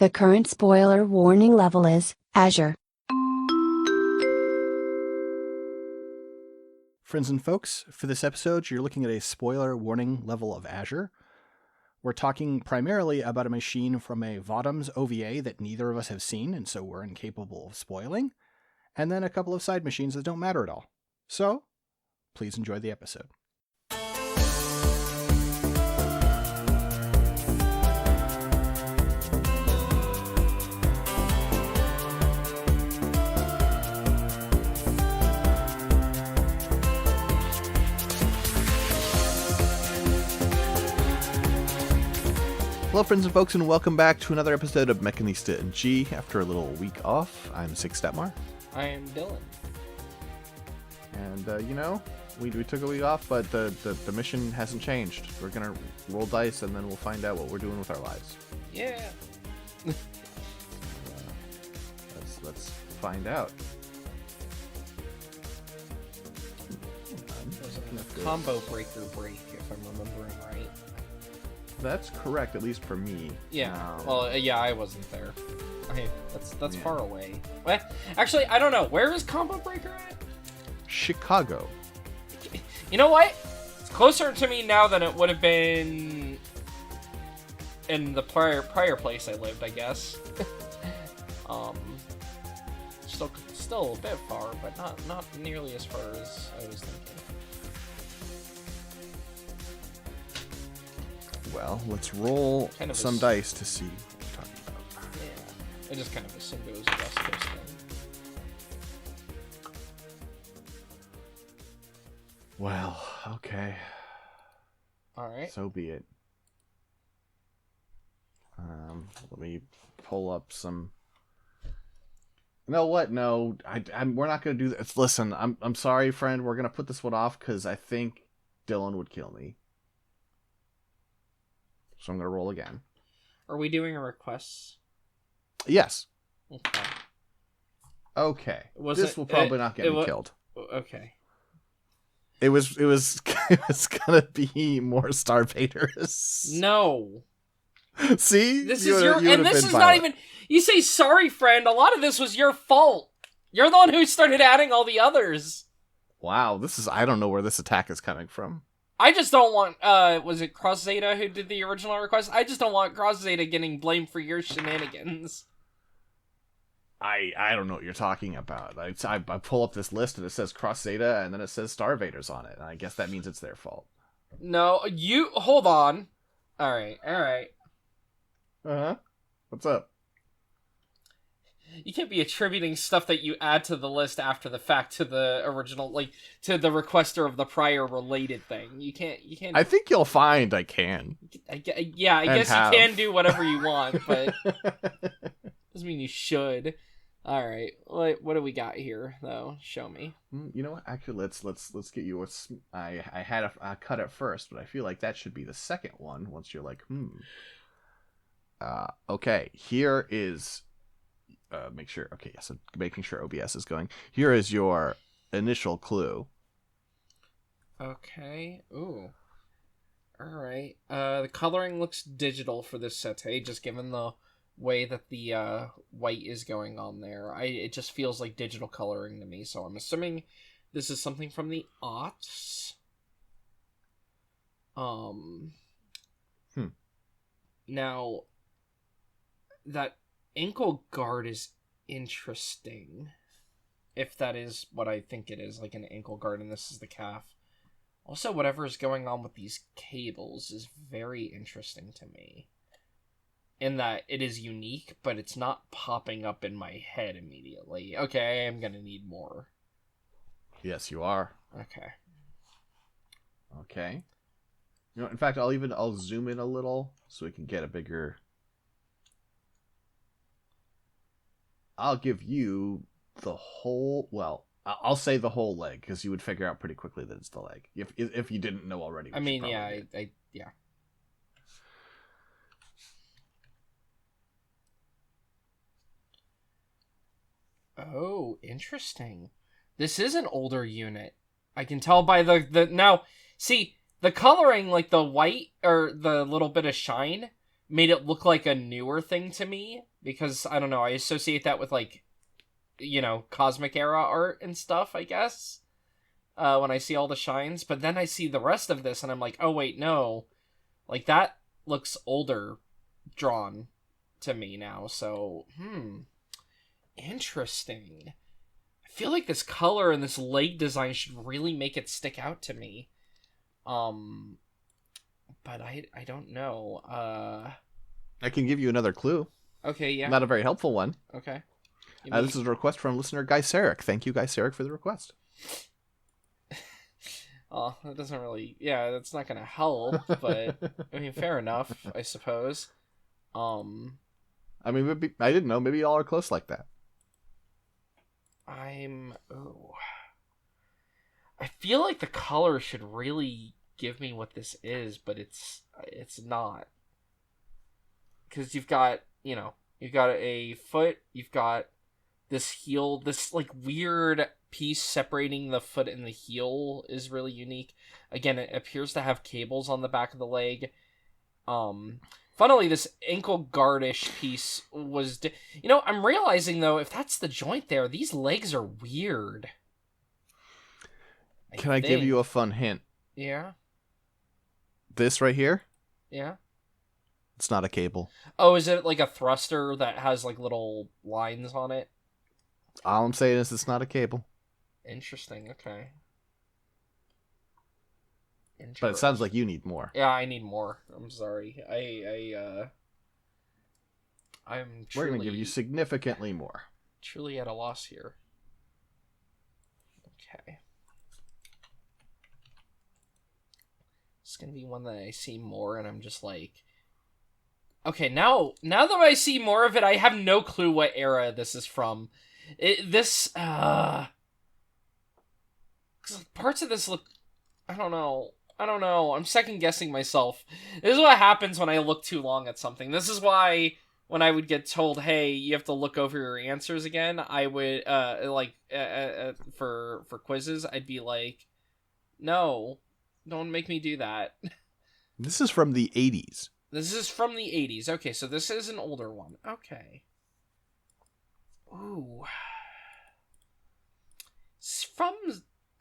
The current spoiler warning level is Azure. Friends and folks, for this episode, you're looking at a spoiler warning level of Azure. We're talking primarily about a machine from a Vodum's OVA that neither of us have seen, and so we're incapable of spoiling, and then a couple of side machines that don't matter at all. So, please enjoy the episode. Hello friends and folks, and welcome back to another episode of Mechanista and G. After a little week off, I'm Six Detmar. I am Dylan. And, we took a week off, but the mission hasn't changed. We're going to roll dice, and then we'll find out what we're doing with our lives. Yeah. Let's find out. There's a combo breaker break, if I'm remembering right. That's correct, at least for me. Yeah. I wasn't there. That's far away. What? Actually, I don't know. Where is combo breaker at? Chicago. You know what? It's closer to me now than it would have been in the prior place I lived, I guess. Still a bit far, but not nearly as far as I was thinking. Well, let's roll some dice to see what we're talking about. Yeah, I just kind of assumed it was a West Coast thing. Well, okay. Alright. So be it. Let me pull up some... You know what? No, we're not going to do this. Listen, I'm sorry, friend. We're going to put this one off because I think Dylan would kill me. So I'm going to roll again. Are we doing a request? Yes. Okay. Okay. This will probably not get me killed. Okay. It was gonna be more Star Vaders. No. See? This is not even... You say, sorry, friend. A lot of this was your fault. You're the one who started adding all the others. Wow, I don't know where this attack is coming from. I just don't want, was it Cross Zeta who did the original request? I just don't want Cross Zeta getting blamed for your shenanigans. I don't know what you're talking about. I pull up this list and it says Cross Zeta and then it says Star Vaders on it. And I guess that means it's their fault. No, hold on. Alright. Uh-huh. What's up? You can't be attributing stuff that you add to the list after the fact to the original, to the requester of the prior related thing. You can't... I think you'll find I can. I guess you can do whatever you want, but... doesn't mean you should. Alright, what do we got here, though? Show me. You know what? Actually, let's get you I had a cut at first, but I feel like that should be the second one, once you're like, okay, here is... making sure OBS is going. Here is your initial clue. Okay. Ooh. Alright. The coloring looks digital for this set, just given the way that the white is going on there. It just feels like digital coloring to me, so I'm assuming this is something from the aughts. Now, that ankle guard is interesting, if that is what I think it is, like an ankle guard, and this is the calf. Also, whatever is going on with these cables is very interesting to me, in that it is unique, but it's not popping up in my head immediately. Okay, I am gonna need more. Yes, you are. Okay. You know, in fact, I'll zoom in a little so we can get a bigger... I'll give you the whole... Well, I'll say the whole leg, because you would figure out pretty quickly that it's the leg. If you didn't know already. I mean, yeah, yeah. Oh, interesting. This is an older unit. I can tell by the now, see, the coloring, like the white, or the little bit of shine, made it look like a newer thing to me, because, I don't know, I associate that with, like, you know, Cosmic Era art and stuff, I guess, when I see all the shines, but then I see the rest of this, and I'm like, oh, wait, no, like, that looks older drawn to me now, so, interesting. I feel like this color and this leg design should really make it stick out to me. But I don't know. I can give you another clue. Okay, yeah. Not a very helpful one. Okay. This is a request from listener Guy Sarek. Thank you, Guy Sarek, for the request. Oh, that doesn't really... Yeah, that's not gonna help, but... I mean, fair enough, I suppose. I mean, maybe, I didn't know. Maybe y'all are close like that. Oh. I feel like the color should really give me what this is, but it's not. Because you've got, you know, you've got a foot, you've got this heel, this, like, weird piece separating the foot and the heel is really unique. Again, it appears to have cables on the back of the leg. Funnily, this ankle guardish piece was... You know, I'm realizing, though, if that's the joint there, these legs are weird. Can I give you a fun hint? Yeah? This right here? Yeah? It's not a cable. Oh, is it like a thruster that has, like, little lines on it? All I'm saying is it's not a cable. Interesting, okay. But it sounds like you need more. Yeah, I need more. I'm sorry. I'm truly... We're going to give you significantly more. Truly at a loss here. Okay. It's going to be one that I see more, and I'm just like... Okay, now that I see more of it, I have no clue what era this is from. Parts of this look... I don't know. I'm second-guessing myself. This is what happens when I look too long at something. This is why when I would get told, hey, you have to look over your answers again, I would, for quizzes, I'd be like, no, don't make me do that. This is from the 80s. This is from the 80s. Okay, so this is an older one. Okay. Ooh. It's from...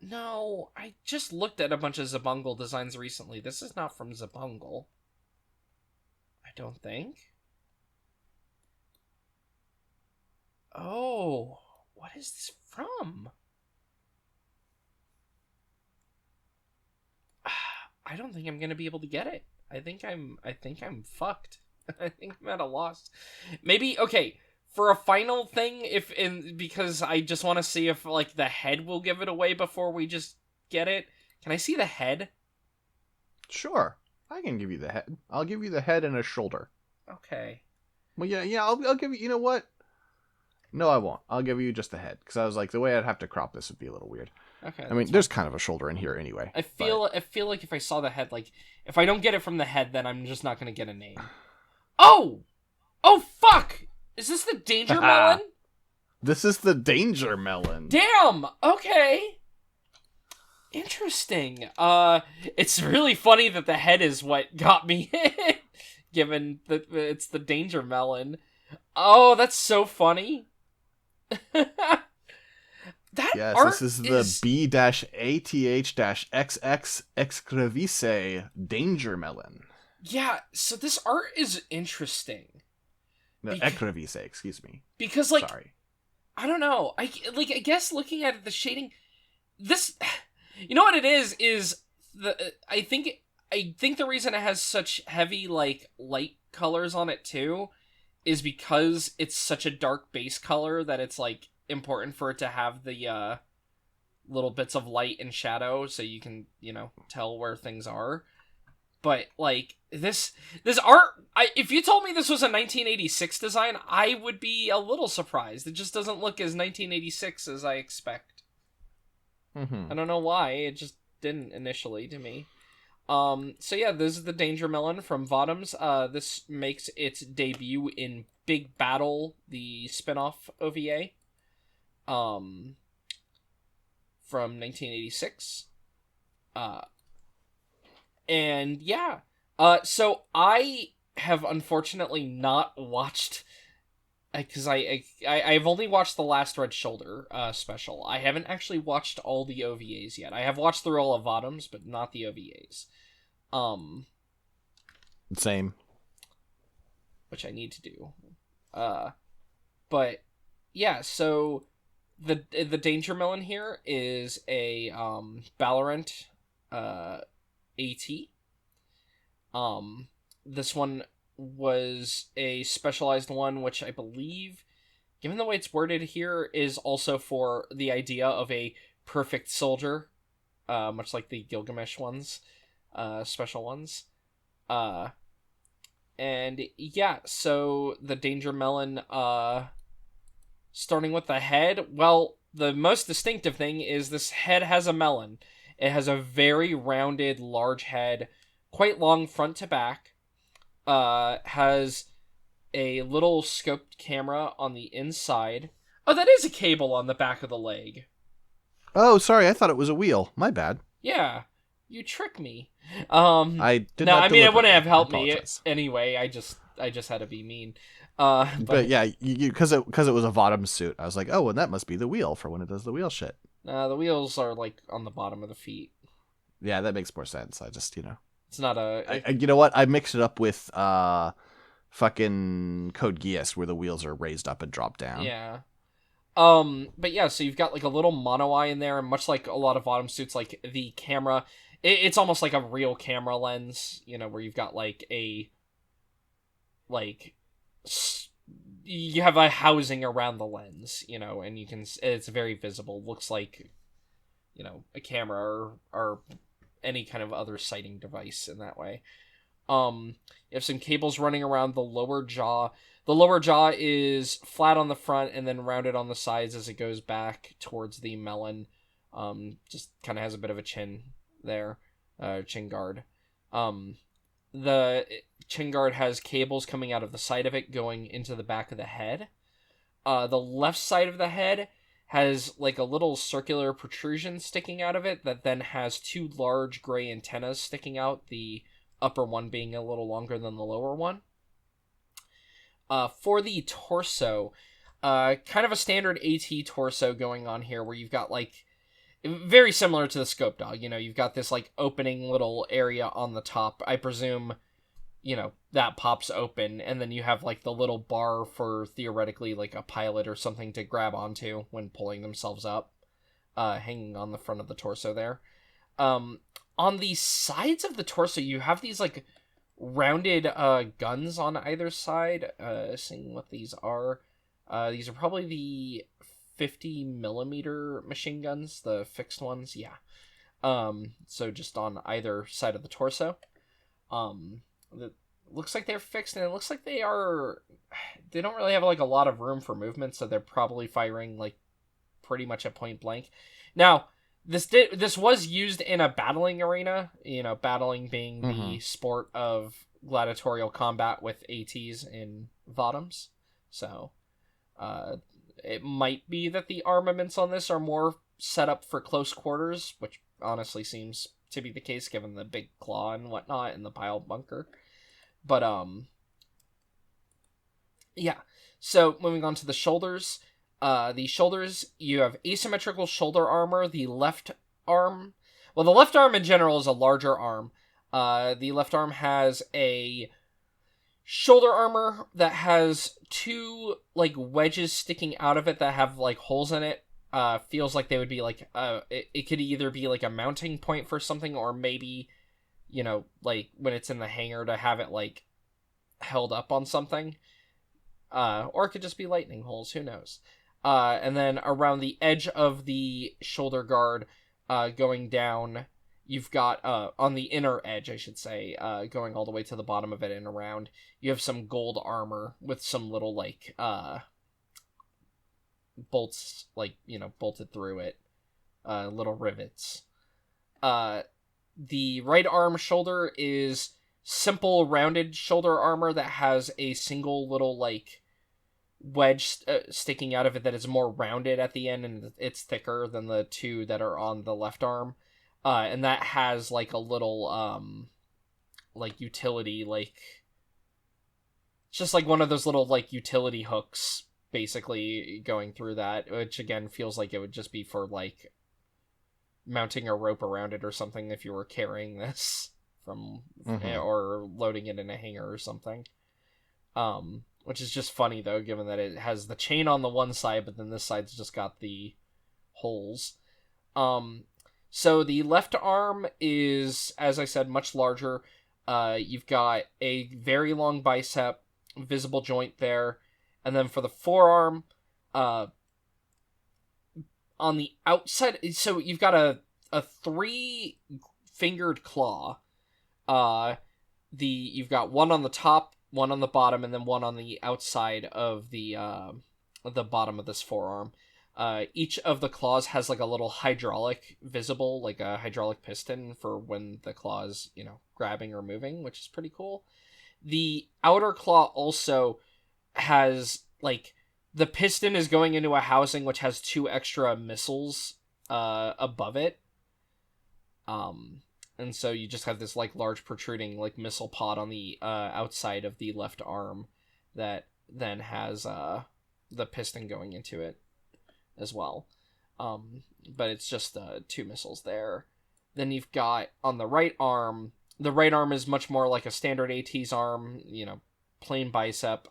No, I just looked at a bunch of Zabungle designs recently. This is not from Zabungle. I don't think. Oh, what is this from? I don't think I'm gonna be able to get it. I think I'm fucked. I think I'm at a loss. Maybe, okay, for a final thing, because I just want to see if, like, the head will give it away before we just get it. Can I see the head? Sure, I can give you the head. I'll give you the head and a shoulder. Okay. Well, yeah, I'll give you, you know what? No, I won't. I'll give you just the head, because I was like, the way I'd have to crop this would be a little weird. Okay. I mean, there's kind of a shoulder in here anyway. I feel like if I saw the head, like, if I don't get it from the head, then I'm just not going to get a name. Oh! Oh, fuck! Is this the Danger Melon? This is the Danger Melon. Damn! Okay. Interesting. It's really funny that the head is what got me hit, given that it's the Danger Melon. Oh, that's so funny. Yes, this is the B-ATH-XX Ecrevisse Danger Melon. Yeah, so this art is interesting. No, Ecrevisse, excuse me. Because, like, sorry, I don't know. I guess looking at it, the shading, this, you know what it is I think the reason it has such heavy, like, light colors on it too is because it's such a dark base color that it's, like, important for it to have the little bits of light and shadow so you can, you know, tell where things are. But, like, this art, if you told me this was a 1986 design, I would be a little surprised. It just doesn't look as 1986 as I expect. Mm-hmm. I don't know why, it just didn't initially to me. So yeah, this is the Danger Melon from Vodums. This makes its debut in Big Battle, the spin-off OVA. From 1986. And yeah. So I have unfortunately not watched, because I've only watched the Last Red Shoulder special. I haven't actually watched all the OVAs yet. I have watched the Roll of Bottoms, but not the OVAs. Same. Which I need to do. But yeah, so the Danger Melon here is a Valorant AT. This one was a specialized one, which I believe, given the way it's worded here, is also for the idea of a perfect soldier, much like the Gilgamesh ones, special ones. And yeah, so the Danger Melon, starting with the head, well, the most distinctive thing is this head has a melon. It has a very rounded, large head, quite long front to back, has a little scoped camera on the inside. Oh, that is a cable on the back of the leg. Oh, sorry, I thought it was a wheel. My bad. Yeah, you trick me. I did no, not I mean, it wouldn't have deliberately. helped I me apologize. anyway. I just had to be mean. But yeah, because it was a bottom suit, I was like, oh, and that must be the wheel for when it does the wheel shit. The wheels are like on the bottom of the feet. Yeah, that makes more sense. I just, It's not you know what? I mixed it up with fucking Code Geass, where the wheels are raised up and drop down. Yeah. But yeah, so you've got like a little mono eye in there, and much like a lot of bottom suits, like the camera, it's almost like a real camera lens, where you've got like you have a housing around the lens, and it's very visible. Looks like, a camera or any kind of other sighting device in that way. You have some cables running around the lower jaw. The lower jaw is flat on the front and then rounded on the sides as it goes back towards the melon. Just kind of has a bit of a chin there, chin guard. The chin guard has cables coming out of the side of it going into the back of the head. The left side of the head has like a little circular protrusion sticking out of it that then has two large gray antennas sticking out, the upper one being a little longer than the lower one. For the torso, kind of a standard AT torso going on here, where you've got like, very similar to the scope dog, you've got this like opening little area on the top. I presume, that pops open, and then you have like the little bar for theoretically like a pilot or something to grab onto when pulling themselves up, hanging on the front of the torso there. On the sides of the torso, you have these like rounded guns on either side. Seeing what these are. These are probably the 50 millimeter machine guns, the fixed ones. Yeah. So just on either side of the torso. It looks like they're fixed, and it looks like they don't really have like a lot of room for movement, so they're probably firing like pretty much at point blank. Now, this was used in a battling arena, battling being the sport of gladiatorial combat with ATs in bottoms. So, it might be that the armaments on this are more set up for close quarters, which honestly seems to be the case given the big claw and whatnot and the pile bunker. But, yeah. So, moving on to the shoulders. The shoulders, you have asymmetrical shoulder armor. The left arm in general is a larger arm. The left arm has a shoulder armor that has two like wedges sticking out of it that have like holes in it. Feels like they would be like it could either be like a mounting point for something, or maybe like when it's in the hanger to have it like held up on something, or it could just be lightning holes, who knows. And then around the edge of the shoulder guard, going down, you've got, on the inner edge, I should say, going all the way to the bottom of it and around, you have some gold armor with some little, like, bolts, like, bolted through it, little rivets. The right arm shoulder is simple rounded shoulder armor that has a single little, like, wedge sticking out of it that is more rounded at the end, and it's thicker than the two that are on the left arm. And that has like a little like utility, like It's just like one of those little like utility hooks basically going through that, which again feels like it would just be for like mounting a rope around it or something if you were carrying this from or loading it in a hanger or something. Which is just funny though, given that it has the chain on the one side, but then this side's just got the holes. So the left arm is, as I said, much larger. You've got a very long bicep, visible joint there, and then for the forearm, on the outside, so you've got a 3-fingered claw. You've got one on the top, one on the bottom, and then one on the outside of the bottom of this forearm. Each of the claws has like a little hydraulic visible, like a hydraulic piston for when the claw is, grabbing or moving, which is pretty cool. The outer claw also has like the piston is going into a housing which has 2 extra missiles above it. And so you just have this like large protruding like missile pod on the outside of the left arm that then has the piston going into it as well. But it's just 2 missiles there. Then you've got on the right arm is much more like a standard AT's arm, plain bicep.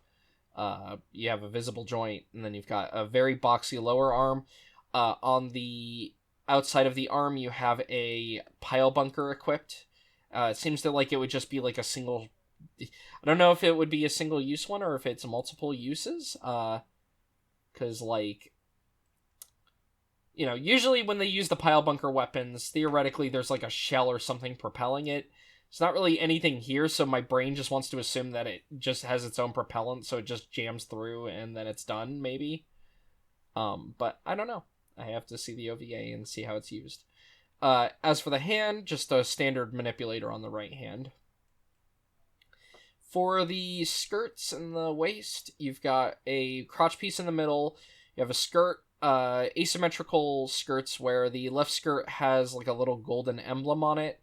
You have a visible joint, and then you've got a very boxy lower arm. On the outside of the arm, you have a pile bunker equipped. It seems that like it would just be like a single... I don't know if it would be a single use one or if it's multiple uses. Because like... usually when they use the pile bunker weapons, theoretically there's like a shell or something propelling it. It's not really anything here, so my brain just wants to assume that it just has its own propellant, so it just jams through and then it's done, maybe. But I don't know. I have to see the OVA and see how it's used. As for the hand, just a standard manipulator on the right hand. For the skirts and the waist, you've got a crotch piece in the middle. You have a skirt, asymmetrical skirts where the left skirt has like a little golden emblem on it.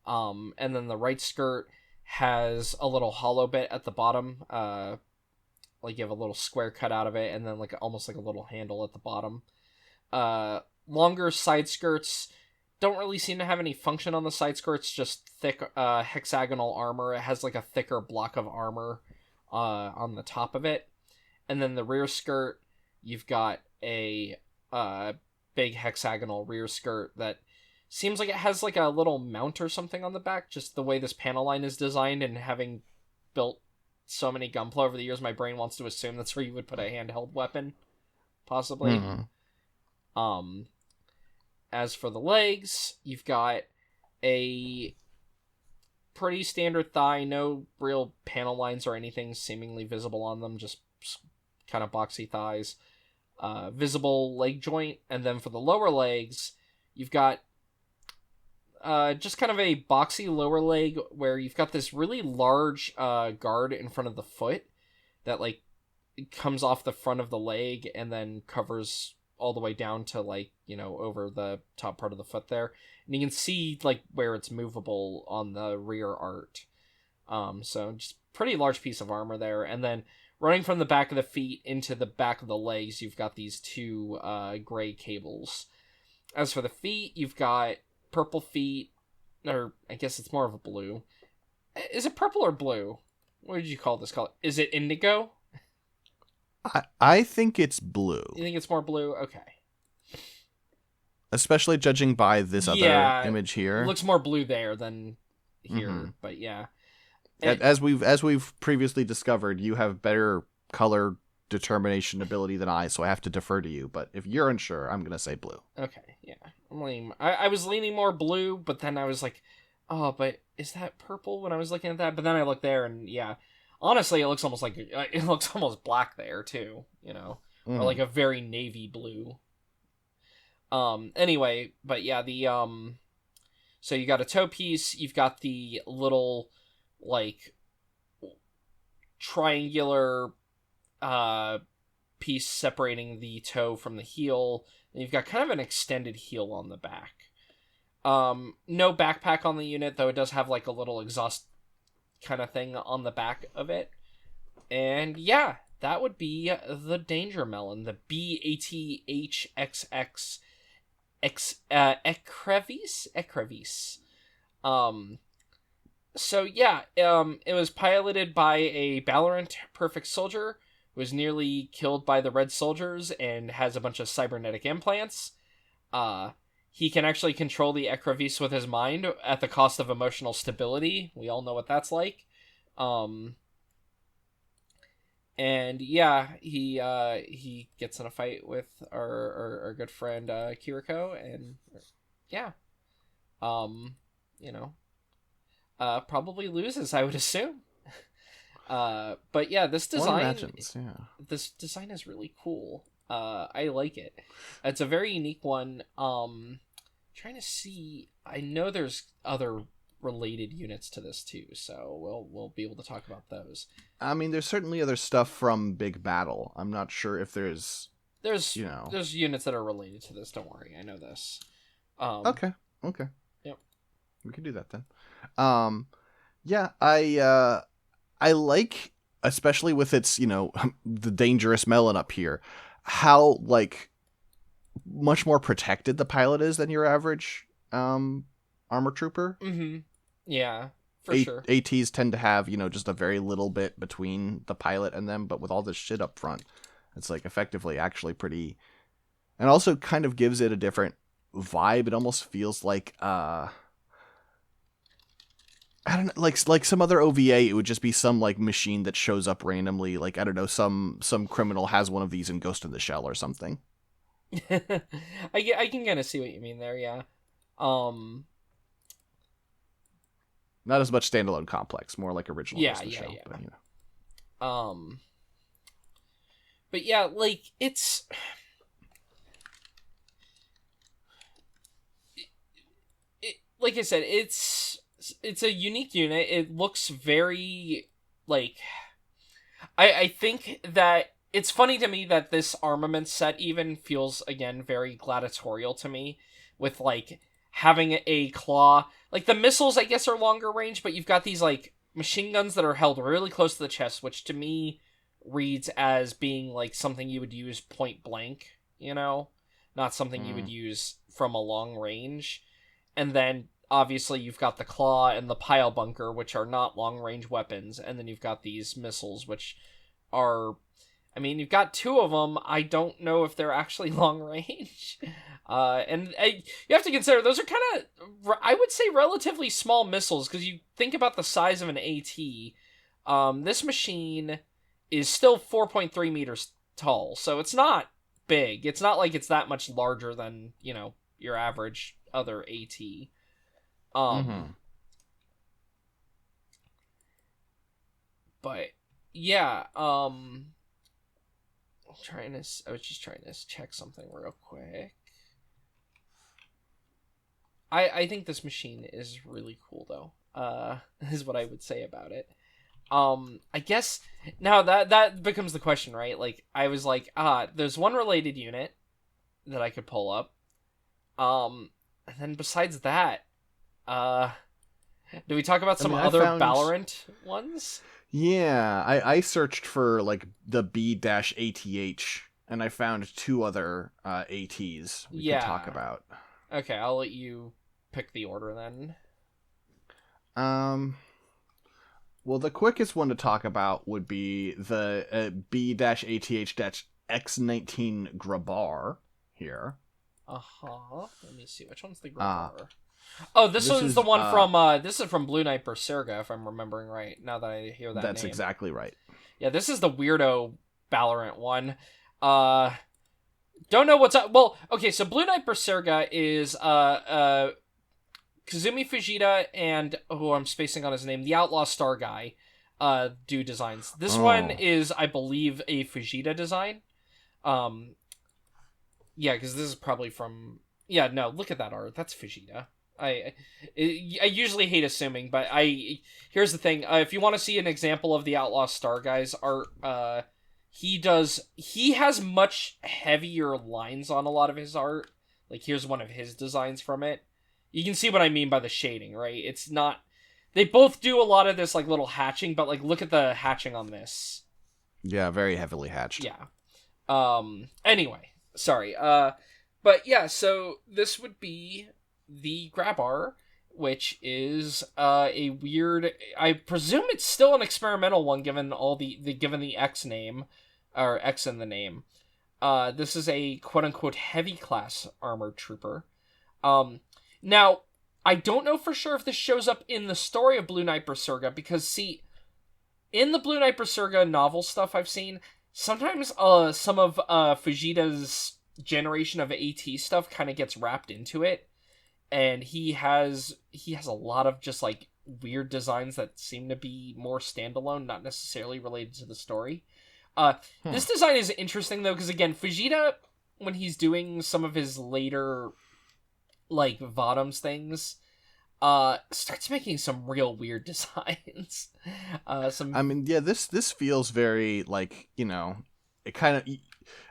And then the right skirt has a little hollow bit at the bottom. Like you have a little square cut out of it, and then like almost like a little handle at the bottom. Longer side skirts don't really seem to have any function on the side skirts, just thick hexagonal armor. It has like a thicker block of armor on the top of it. And then the rear skirt, you've got a big hexagonal rear skirt that seems like it has like a little mount or something on the back, just the way this panel line is designed, and having built so many Gunpla over the years, my brain wants to assume that's where you would put a handheld weapon, possibly. As for the legs, you've got a pretty standard thigh, no real panel lines or anything seemingly visible on them, just kind of boxy thighs. Visible leg joint, and then for the lower legs, you've got just kind of a boxy lower leg where you've got this really large guard in front of the foot that like comes off the front of the leg and then covers all the way down to like, over the top part of the foot there. And you can see like where it's movable on the rear art. So just pretty large piece of armor there. And then running from the back of the feet into the back of the legs, you've got these 2 gray cables. As for the feet, you've got purple feet, or I guess it's more of a blue. Is it purple or blue? What did you call this color? Is it indigo? I think it's blue. You think it's more blue? Okay. Especially judging by this other image here. It looks more blue there than here, but yeah. As we've previously discovered, you have better color determination ability than I, so I have to defer to you. But if you're unsure, I'm gonna say blue. Okay, yeah. I was leaning more blue, but then I was like, oh, but is that purple when I was looking at that? But then I looked there, and yeah, honestly, it looks almost black there too, or like a very navy blue. Anyway, but yeah, so you got a toe piece, you've got the little like triangular piece separating the toe from the heel, and you've got kind of an extended heel on the back. No backpack on the unit, though it does have like a little exhaust kind of thing on the back of it. And yeah, that would be the Danger Melon, the B-ATH-XX Ecrevisse. So yeah, it was piloted by a Valorant Perfect Soldier who was nearly killed by the Red Soldiers and has a bunch of cybernetic implants. He can actually control the Ecrevisse with his mind at the cost of emotional stability. We all know what that's like. And yeah, he gets in a fight with our good friend Chirico, and yeah, you know, probably loses, I would assume. But yeah, this design is really cool. I like it. It's a very unique one. Trying to see, I know there's other related units to this too, so we'll be able to talk about those. I mean, there's certainly other stuff from Big Battle. I'm not sure if there's there's units that are related to this. Don't worry, I know this. Okay. Yep. We can do that then. Yeah, I like, especially with its, the dangerous melon up here, how like much more protected the pilot is than your average armor trooper. Mm-hmm. Yeah, for sure. ATs tend to have, just a very little bit between the pilot and them, but with all this shit up front, it's like effectively actually pretty, and also kind of gives it a different vibe. It almost feels like I don't know, like some other OVA, it would just be some like machine that shows up randomly, like I don't know, some criminal has one of these in Ghost in the Shell or something. I can kind of see what you mean there, yeah. Not as much standalone complex, more like original Ghost in the Shell. Yeah. But, but yeah, like it's like I said, it's a unique unit. It looks very like I think that it's funny to me that this armament set even feels again very gladiatorial to me, with like having a claw. Like the missiles I guess are longer range, but you've got these like machine guns that are held really close to the chest, which to me reads as being like something you would use point blank, not something you would use from a long range. And then obviously you've got the claw and the pile bunker, which are not long range weapons, and then you've got these missiles, which are, I mean, you've got two of them. I don't know if they're actually long range. And you have to consider those are kind of, I would say, relatively small missiles, because you think about the size of an AT. This machine is still 4.3 meters tall, so it's not big. It's not like it's that much larger than, your average other AT. But yeah, I was just trying to check something real quick. I think this machine is really cool, though. Is what I would say about it. I guess now that becomes the question, right? Like, I was like, there's one related unit that I could pull up. And then besides that, do we talk about some other Valorant ones? Yeah, I searched for like the B-ATH, and I found two other ATs we can talk about. Okay, I'll let you pick the order then. Well, the quickest one to talk about would be the B-ATH-X19 Grabar here. Let me see, which one's the Grabar? This is the one from this is from Blue Knight Berserga, if I'm remembering right. Now that I hear that that's name. Exactly right. Yeah, this is the weirdo Valorant one. Don't know what's up. Well, okay, so Blue Knight Berserga is Kazumi Fujita and I'm spacing on his name, the Outlaw Star guy, do designs. This one is, I believe, a Fujita design. Yeah, because this is probably from. Yeah, no, look at that art. That's Fujita. I usually hate assuming, but here's the thing. If you want to see an example of the Outlaw Star guy's art, he has much heavier lines on a lot of his art. Like, here's one of his designs from it. You can see what I mean by the shading, right? It's not, they both do a lot of this like little hatching, but like look at the hatching on this. Yeah, very heavily hatched. Yeah. Anyway, sorry. But yeah, so this would be the Grabar, which is a weird. I presume it's still an experimental one, given given the X name, or X in the name. This is a quote unquote heavy class armored trooper. Now I don't know for sure if this shows up in the story of Blue Knight Berserga, because see, in the Blue Knight Berserga novel stuff I've seen, sometimes some of Fujita's generation of AT stuff kind of gets wrapped into it, and he has a lot of just like weird designs that seem to be more standalone, not necessarily related to the story. This design is interesting though, because again, Fujita, when he's doing some of his later like Vodums things, starts making some real weird designs. I mean, yeah, this feels very like, you know, it kind of,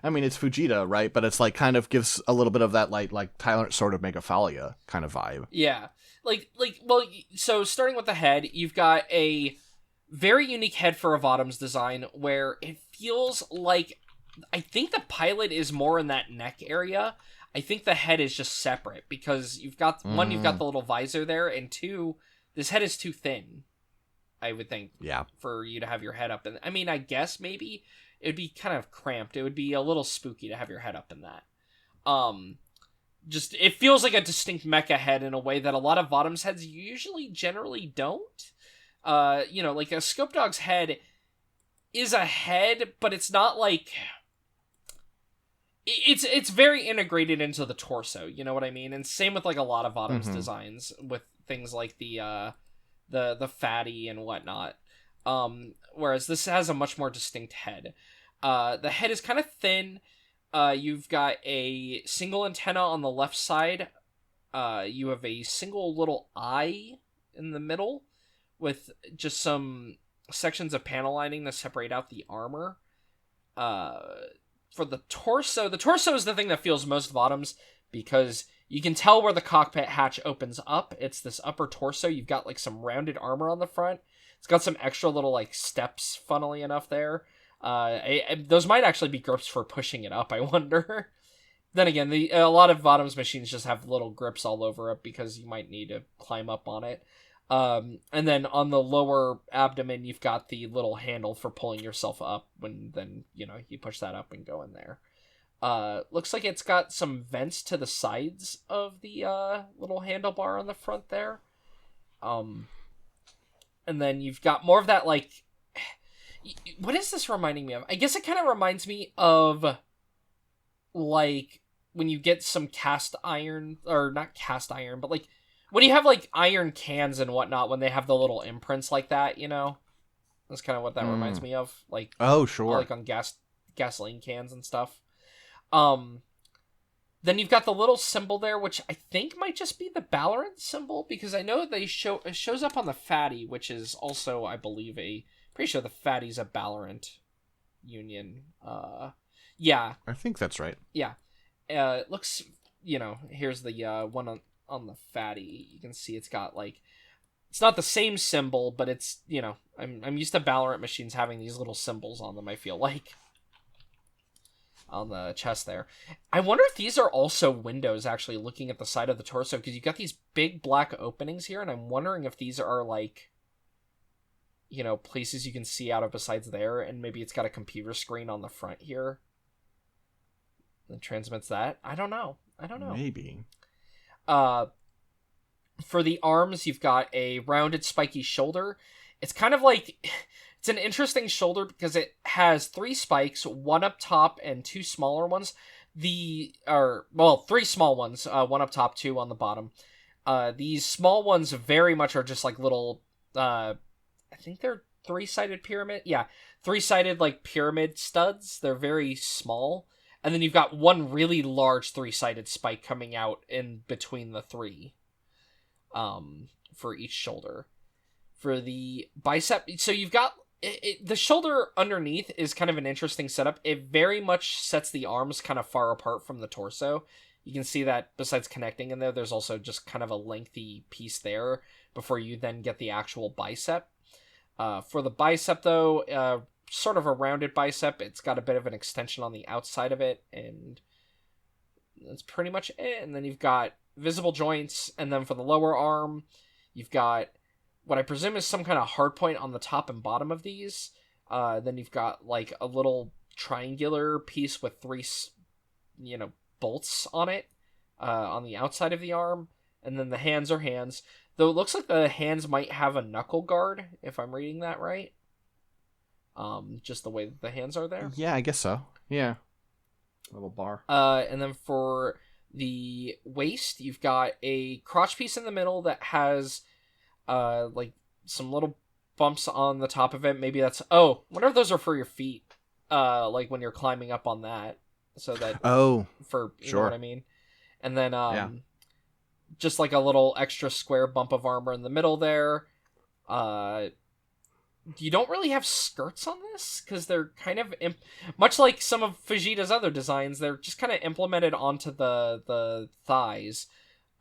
I mean, it's Fujita, right? But it's like kind of gives a little bit of that like Tyrant Sword of Megaphalia kind of vibe. Yeah, well, so starting with the head, you've got a very unique head for a Vodums design where it feels like, I think the pilot is more in that neck area. I think the head is just separate because you've got one, you've got the little visor there, and two, this head is too thin, I would think. Yeah. For you to have your head up. And I mean, I guess maybe it'd be kind of cramped. It would be a little spooky to have your head up in that. Just, it feels like a distinct mecha head in a way that a lot of Vodums heads generally don't. You know, like a Scope Dog's head is a head, but it's not like... It's very integrated into the torso, you know what I mean? And same with like a lot of Vodums designs with things like the fatty and whatnot. Whereas this has a much more distinct head. The head is kind of thin. You've got a single antenna on the left side. You have a single little eye in the middle with just some sections of panel lining to separate out the armor. For the torso is the thing that feels most Vodums, because you can tell where the cockpit hatch opens up. It's this upper torso. You've got like some rounded armor on the front. It's got some extra little like steps, funnily enough, there. Those might actually be grips for pushing it up, I wonder. Then again, a lot of Vodums machines just have little grips all over it because you might need to climb up on it. And then on the lower abdomen, you've got the little handle for pulling yourself up when then, you know, you push that up and go in there. Looks like it's got some vents to the sides of the little handlebar on the front there. And then you've got more of that, like... What is this reminding me of? I guess it kind of reminds me of, like, when you get some cast iron... Or not cast iron, but, like... When you have, like, iron cans and whatnot, when they have the little imprints like that, you know? That's kind of what that reminds me of. Like, oh, sure. Like on gasoline cans and stuff. Then you've got the little symbol there, which I think might just be the Ballarat symbol, because I know it shows up on the Fatty, which is also, I believe, pretty sure the Fatty's a Ballarat union. Yeah. I think that's right. Yeah. It looks, you know, here's the one on the Fatty. You can see it's got like, it's not the same symbol, but it's, you know, I'm used to Ballarat machines having these little symbols on them, I feel like, on the chest there. I wonder if these are also windows actually looking at the side of the torso, because you've got these big black openings here, and I'm wondering if these are like, you know, places you can see out of besides there, and maybe it's got a computer screen on the front here that transmits that. I don't know. Maybe. For the arms, you've got a rounded spiky shoulder. It's kind of like, it's an interesting shoulder because it has 3 spikes, one up top and 2 smaller ones. Three small ones, one up top, 2 on the bottom. These small ones very much are just like little, I think they're 3-sided pyramid. Yeah, 3-sided like pyramid studs. They're very small. And then you've got one really large 3-sided spike coming out in between the 3 for each shoulder. For the bicep, so you've got... the shoulder underneath is kind of an interesting setup. It very much sets the arms kind of far apart from the torso. You can see that besides connecting in there, there's also just kind of a lengthy piece there before you then get the actual bicep. For the bicep, though, sort of a rounded bicep. It's got a bit of an extension on the outside of it, and that's pretty much it. And then you've got visible joints, and then for the lower arm, you've got what I presume is some kind of hard point on the top and bottom of these. Then you've got like a little triangular piece with 3, bolts on it on the outside of the arm. And then the hands are hands. Though it looks like the hands might have a knuckle guard, if I'm reading that right. Just the way that the hands are there. Yeah, I guess so. Yeah. Little bar. And then for the waist, you've got a crotch piece in the middle that has like some little bumps on the top of it. Maybe that's wonder if those are for your feet. Like when you're climbing up on that. So that for you know what I mean. And then just like a little extra square bump of armor in the middle there. You don't really have skirts on this because they're kind of much like some of Fujita's other designs. They're just kind of implemented onto the thighs.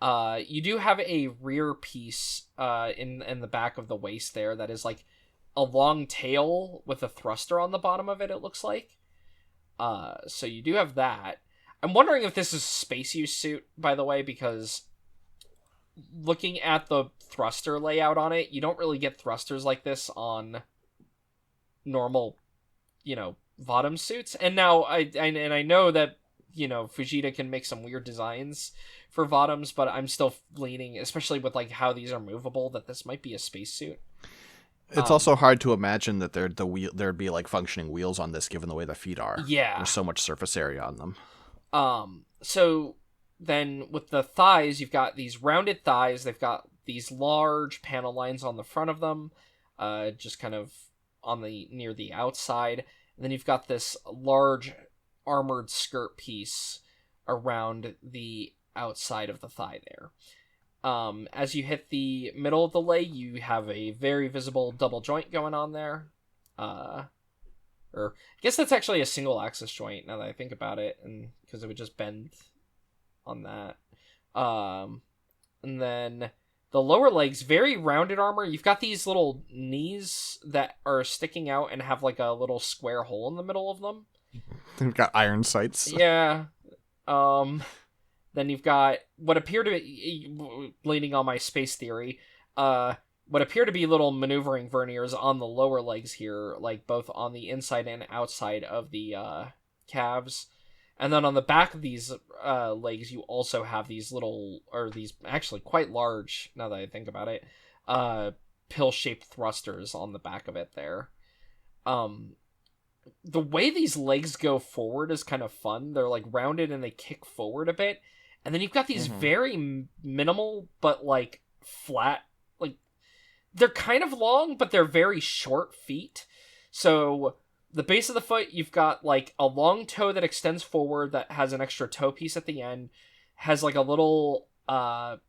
You do have a rear piece in the back of the waist there that is like a long tail with a thruster on the bottom of it. It looks like. So you do have that. I'm wondering if this is a space use suit, by the way, because looking at the thruster layout on it, you don't really get thrusters like this on normal, Vodom suits. And now I know that, Fujita can make some weird designs for Vodoms, but I'm still leaning, especially with like how these are movable, that this might be a spacesuit. It's also hard to imagine that there'd be like functioning wheels on this, given the way the feet are. Yeah, there's so much surface area on them. So then with the thighs, you've got these rounded thighs. They've got these large panel lines on the front of them, just kind of on near the outside. And then you've got this large armored skirt piece around the outside of the thigh there. As you hit the middle of the leg, you have a very visible double joint going on there. Or I guess that's actually a single axis joint now that I think about it, and because it would just bend on that. And then the lower legs, very rounded armor. You've got these little knees that are sticking out and have like a little square hole in the middle of them. They've got iron sights. Yeah. Then you've got what appear to be, leaning on my space theory, what appear to be little maneuvering verniers on the lower legs here, like both on the inside and outside of the calves. And then on the back of these legs, you also have these these actually quite large, now that I think about it, pill-shaped thrusters on the back of it there. The way these legs go forward is kind of fun. They're like rounded and they kick forward a bit. And then you've got these very minimal, but like flat, like they're kind of long, but they're very short feet. So the base of the foot, you've got like a long toe that extends forward that has an extra toe piece at the end, has like a little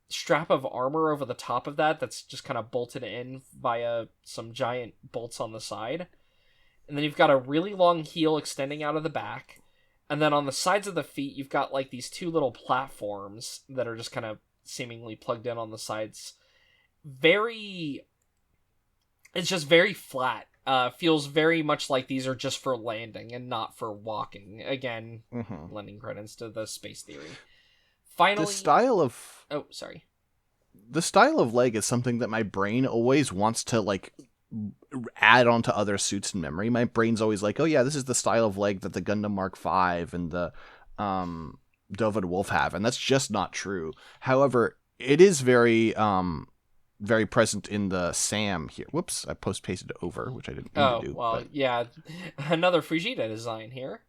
strap of armor over the top of that's just kind of bolted in via some giant bolts on the side. And then you've got a really long heel extending out of the back. And then on the sides of the feet, you've got like these two little platforms that are just kind of seemingly plugged in on the sides. It's just very flat. Feels very much like these are just for landing and not for walking. Again, lending credence to the space theory. Finally, the style of leg is something that my brain always wants to like add onto other suits in memory. My brain's always like, oh yeah, this is the style of leg that the Gundam Mark V and the Dovid Wolf have, and that's just not true. However, it is very very present in the Sam here. Whoops, I post-pasted over, which I didn't mean to do. Well, yeah, another Fujita design here.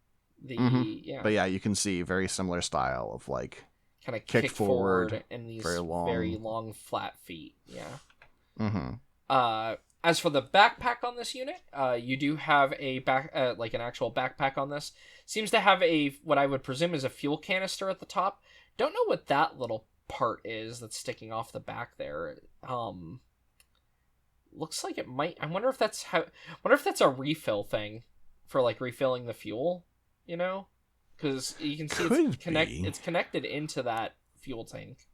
But yeah, you can see very similar style of like kind of kick forward and these very long flat feet. Yeah. As for the backpack on this unit, you do have a like an actual backpack on this. Seems to have what I would presume is a fuel canister at the top. Don't know what that little part is that's sticking off the back there. Looks like it might. I wonder if that's a refill thing for like refilling the fuel. Because you can see it's connected into that fuel tank.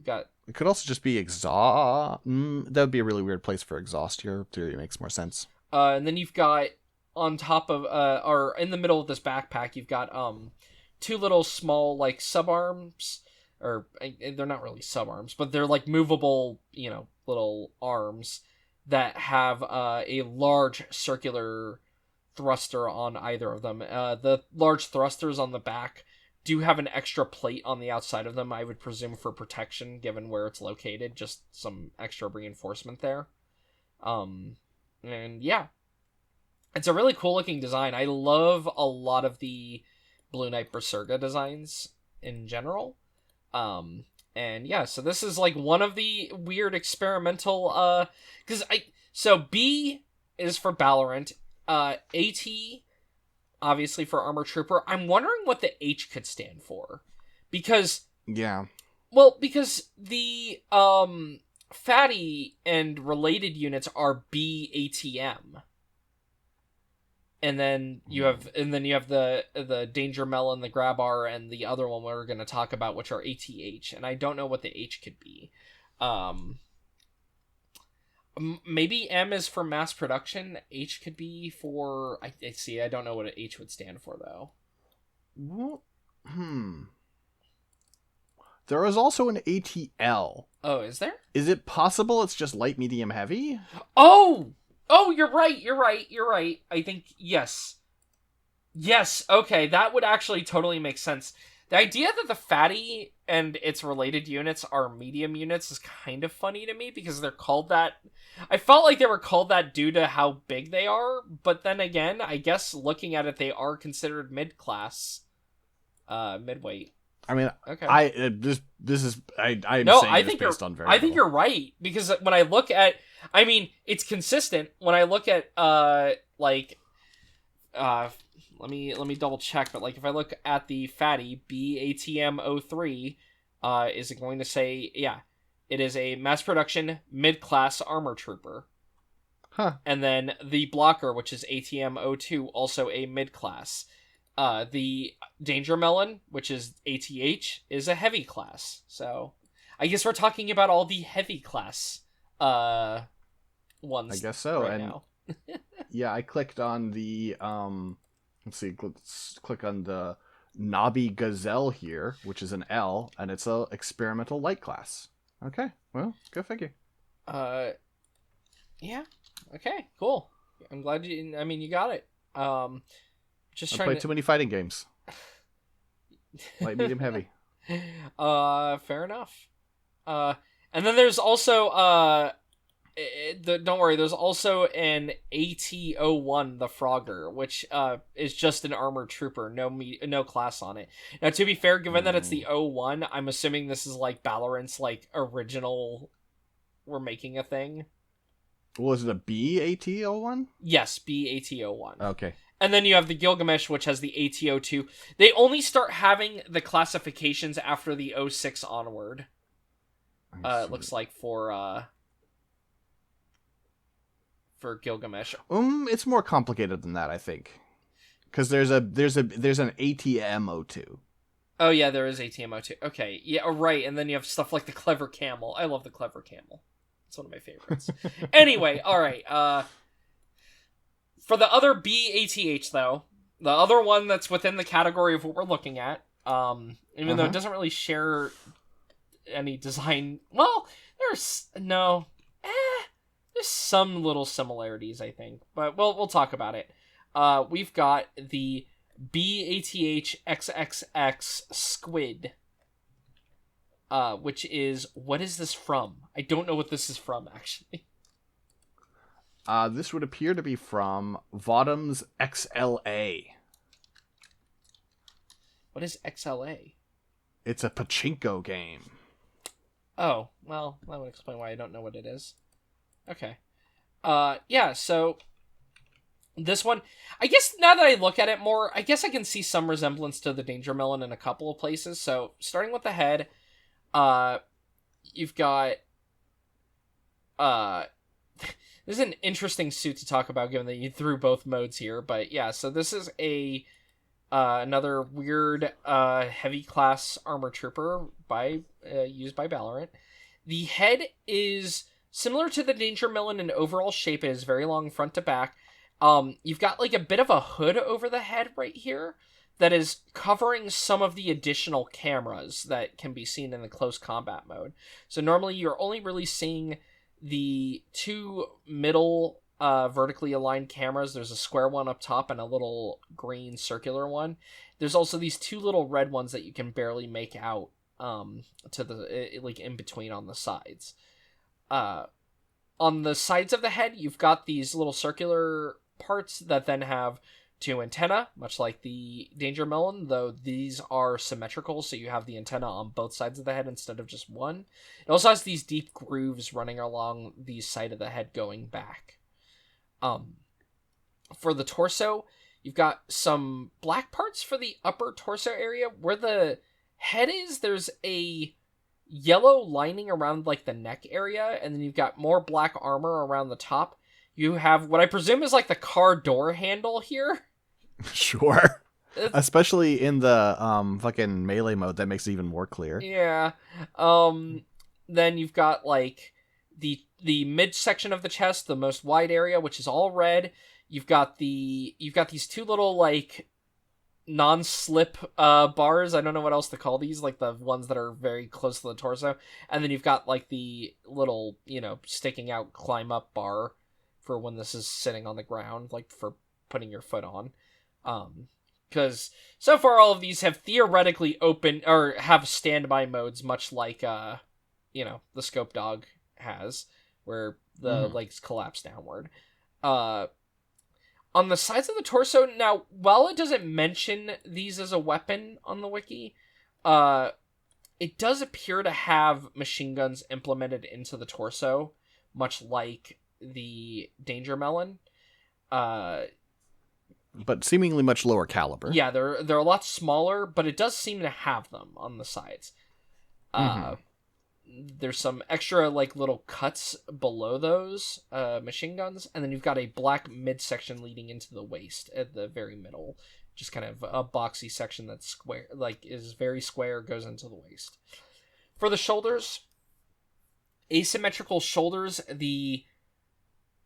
It could also just be exhaust. That would be a really weird place for exhaust. Your theory makes more sense. And then you've got on top of or in the middle of this backpack, you've got two little small like subarms, or they're not really subarms, but they're like movable, little arms that have a large circular thruster on either of them. The large thrusters on the back do have an extra plate on the outside of them, I would presume for protection, given where it's located, just some extra reinforcement there. And yeah, it's a really cool looking design. I love a lot of the Blue Knight Berserga designs in general. And yeah, so this is like one of the weird experimental, so B is for Balorant, AT obviously for Armor Trooper. I'm wondering what the H could stand for, because Yeah. well, because the fatty and related units are B-ATM. And then you have the Danger Melon, the Grabar, and the other one we're going to talk about, which are ATH. And I don't know what the H could be. Maybe M is for mass production. H could be for... I see. I don't know what an H would stand for, though. Well, There is also an ATL. Oh, is there? Is it possible it's just light, medium, heavy? Oh, you're right. I think, yes. Yes, okay, that would actually totally make sense. The idea that the fatty and its related units are medium units is kind of funny to me, because they're called that... I felt like they were called that due to how big they are, but then again, I guess looking at it, they are considered mid-class, midweight. I mean, okay. I'm saying this based on very I think you're right, because when I look at... I mean, it's consistent. When I look at, let me double check, but like if I look at the fatty B-ATH-03, is it going to say, yeah, it is a mass production mid-class armor trooper. Huh. And then the blocker, which is ATM-02, also a mid-class. The Danger Melon, which is ATH, is a heavy class. So I guess we're talking about all the heavy class ones. I guess so. Right and now. yeah, I clicked on the let's click on the Knobby Gazelle here, which is an L, and it's a experimental light class. Okay, well, go figure. Yeah. Okay, cool. I'm glad you got it. Just I trying played too many fighting games. Light, medium, heavy. Fair enough. And then there's also don't worry, there's also an AT-01, the Frogger, which is just an armored trooper, no class on it. Now, to be fair, given that it's the 01, I'm assuming this is like Valorant's like original. We're making a thing. Well, is it a B-ATH-01? Yes, B-ATH-01. Okay. And then you have the Gilgamesh, which has the AT-02. They only start having the classifications after the 06 onward. It looks like for Gilgamesh. It's more complicated than that, I think, because there's an ATM-02. Oh yeah, there is ATM-02. Okay, yeah, right. And then you have stuff like the Clever Camel. I love the Clever Camel. It's one of my favorites. Anyway, all right. For the other B-ATH though, the other one that's within the category of what we're looking at, even though it doesn't really share any design. Well, there's some little similarities, I think, but we'll talk about it. We've got the B-ATH-XXX Squid, which is, what is this from? I don't know what this is from, actually. This would appear to be from Vodum's XLA. What is XLA? It's a pachinko game. Oh, well, that would explain why I don't know what it is. Okay. Yeah, so this one, I guess now that I look at it more, I guess I can see some resemblance to the Danger Melon in a couple of places. So, starting with the head, you've got, this is an interesting suit to talk about, given that you threw both modes here, but yeah, so this is another weird, heavy class armor trooper used by Valorant. The head is similar to the Danger Melon in overall shape. It is very long front to back. You've got like a bit of a hood over the head right here that is covering some of the additional cameras that can be seen in the close combat mode. So normally you're only really seeing the two middle vertically aligned cameras. There's a square one up top and a little green circular one. There's also these two little red ones that you can barely make out to the like in between on the sides. On the sides of the head, you've got these little circular parts that then have two antennae, much like the Danger Melon, though these are symmetrical, so you have the antenna on both sides of the head instead of just one. It also has these deep grooves running along the side of the head going back. For the torso, you've got some black parts for the upper torso area. Where the head is, there's a yellow lining around like the neck area, and then you've got more black armor around the top. You have what I presume is like the car door handle here. Sure. Especially in the fucking melee mode, that makes it even more clear. Yeah. Then you've got like the midsection of the chest, the most wide area, which is all red. You've got these two little like non-slip bars. I don't know what else to call these, like the ones that are very close to the torso. And then you've got like the little, sticking out climb up bar for when this is sitting on the ground, like for putting your foot on. Because so far all of these have theoretically open or have standby modes, much like the Scope Dog has, where the legs collapse downward. On the sides of the torso, now, while it doesn't mention these as a weapon on the wiki, it does appear to have machine guns implemented into the torso, much like the Danger Melon. But seemingly much lower caliber. Yeah, they're a lot smaller, but it does seem to have them on the sides. There's some extra like little cuts below those machine guns, and then you've got a black midsection leading into the waist at the very middle, just kind of a boxy section that's square, like is very square, goes into the waist. For the shoulders, asymmetrical shoulders,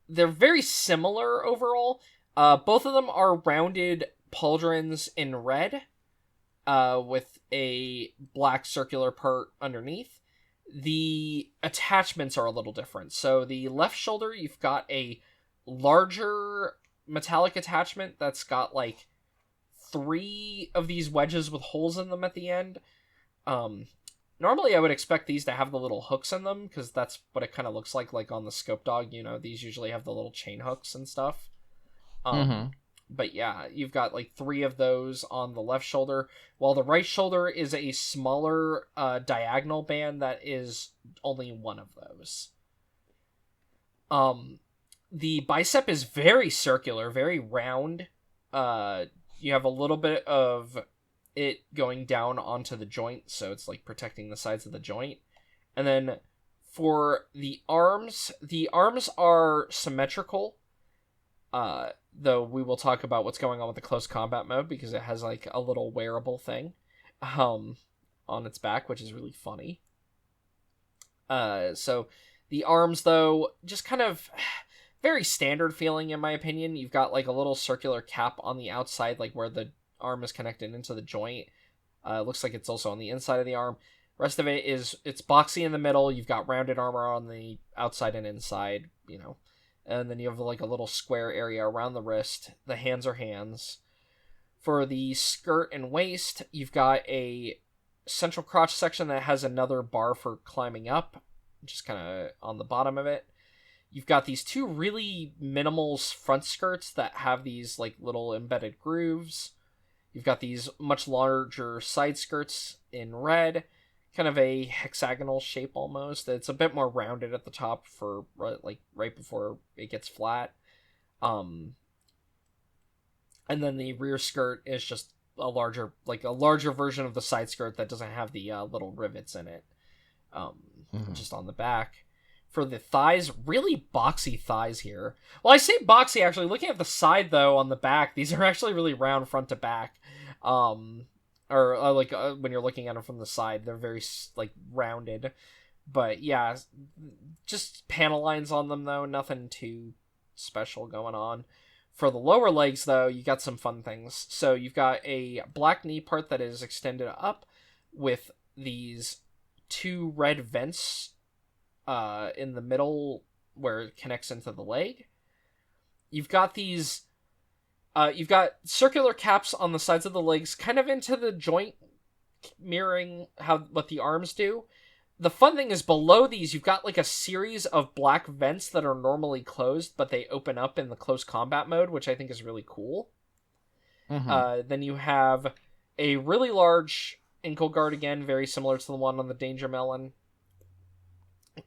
they're very similar overall. Both of them are rounded pauldrons in red, with a black circular part underneath. The attachments are a little different. So the left shoulder, you've got a larger metallic attachment that's got like 3 of these wedges with holes in them at the end. Normally I would expect these to have the little hooks in them, because that's what it kind of looks like on the Scope Dog. These usually have the little chain hooks and stuff. But yeah, you've got like 3 of those on the left shoulder, while the right shoulder is a smaller diagonal band that is only 1 of those. The bicep is very circular, very round. You have a little bit of it going down onto the joint, so it's like protecting the sides of the joint. And then for the arms are symmetrical. Though we will talk about what's going on with the close combat mode, because it has like a little wearable thing on its back, which is really funny. So the arms, though, just kind of very standard feeling in my opinion. You've got like a little circular cap on the outside, like where the arm is connected into the joint. It looks like it's also on the inside of the arm. Rest of it it's boxy in the middle. You've got rounded armor on the outside and inside, and then you have like a little square area around the wrist. The hands are hands. For the skirt and waist, you've got a central crotch section that has another bar for climbing up, just kind of on the bottom of it. You've got these 2 really minimal front skirts that have these like little embedded grooves. You've got these much larger side skirts in red, kind of a hexagonal shape almost. It's a bit more rounded at the top for like right before it gets flat. And then the rear skirt is just a larger version of the side skirt that doesn't have the little rivets in it. Just on the back. For the thighs, really boxy thighs here. Well, I say boxy actually. Looking at the side though, on the back, these are actually really round front to back. Or when you're looking at them from the side, they're very like rounded. But yeah, just panel lines on them though, nothing too special going on. For the lower legs, though, you got some fun things. So you've got a black knee part that is extended up with these 2 red vents in the middle where it connects into the leg. You've got these... you've got circular caps on the sides of the legs, kind of into the joint, mirroring what the arms do. The fun thing is below these, you've got like a series of black vents that are normally closed, but they open up in the close combat mode, which I think is really cool. Mm-hmm. Then you have a really large ankle guard again, very similar to the one on the Danger Melon.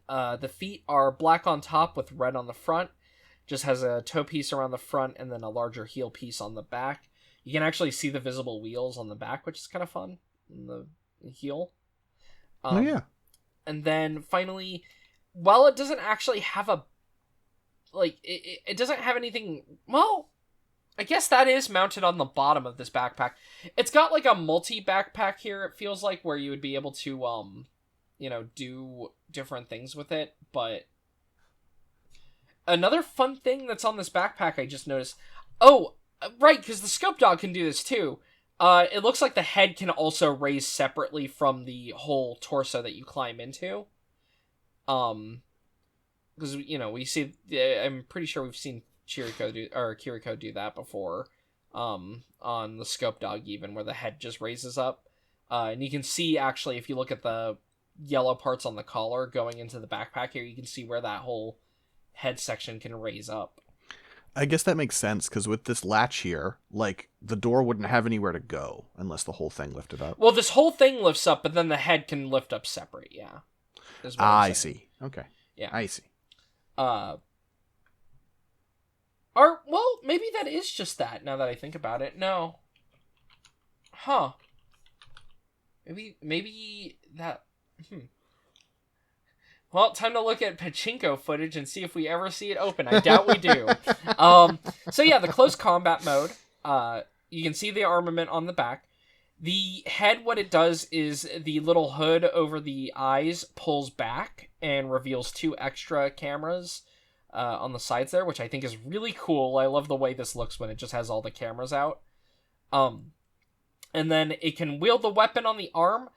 The feet are black on top with red on the front. Just has a toe piece around the front and then a larger heel piece on the back. You can actually see the visible wheels on the back, which is kind of fun. In the heel. Oh, yeah. And then finally, while it doesn't actually have a... Like, it doesn't have anything... Well, I guess that is mounted on the bottom of this backpack. It's got like a multi-backpack here, it feels like, where you would be able to, do different things with it. But another fun thing that's on this backpack I just noticed... Oh, right, because the scope dog can do this too. It looks like the head can also raise separately from the whole torso that you climb into. Because, we see... I'm pretty sure we've seen Chirico do that before. On the scope dog even, where the head just raises up. And you can see, actually, if you look at the yellow parts on the collar going into the backpack here, you can see where that whole head section can raise up. I guess that makes sense, because with this latch here, like, the door wouldn't have anywhere to go unless the whole thing lifted up. Well, this whole thing lifts up, but then the head can lift up separate, yeah. I see. Okay. Yeah. I see. Well, maybe that is just that, now that I think about it. No. Huh. Maybe that... Well, time to look at pachinko footage and see if we ever see it open. I doubt we do. So yeah, the close combat mode. You can see the armament on the back. The head, what it does is the little hood over the eyes pulls back and reveals 2 extra cameras on the sides there, which I think is really cool. I love the way this looks when it just has all the cameras out. And then it can wield the weapon on the arm.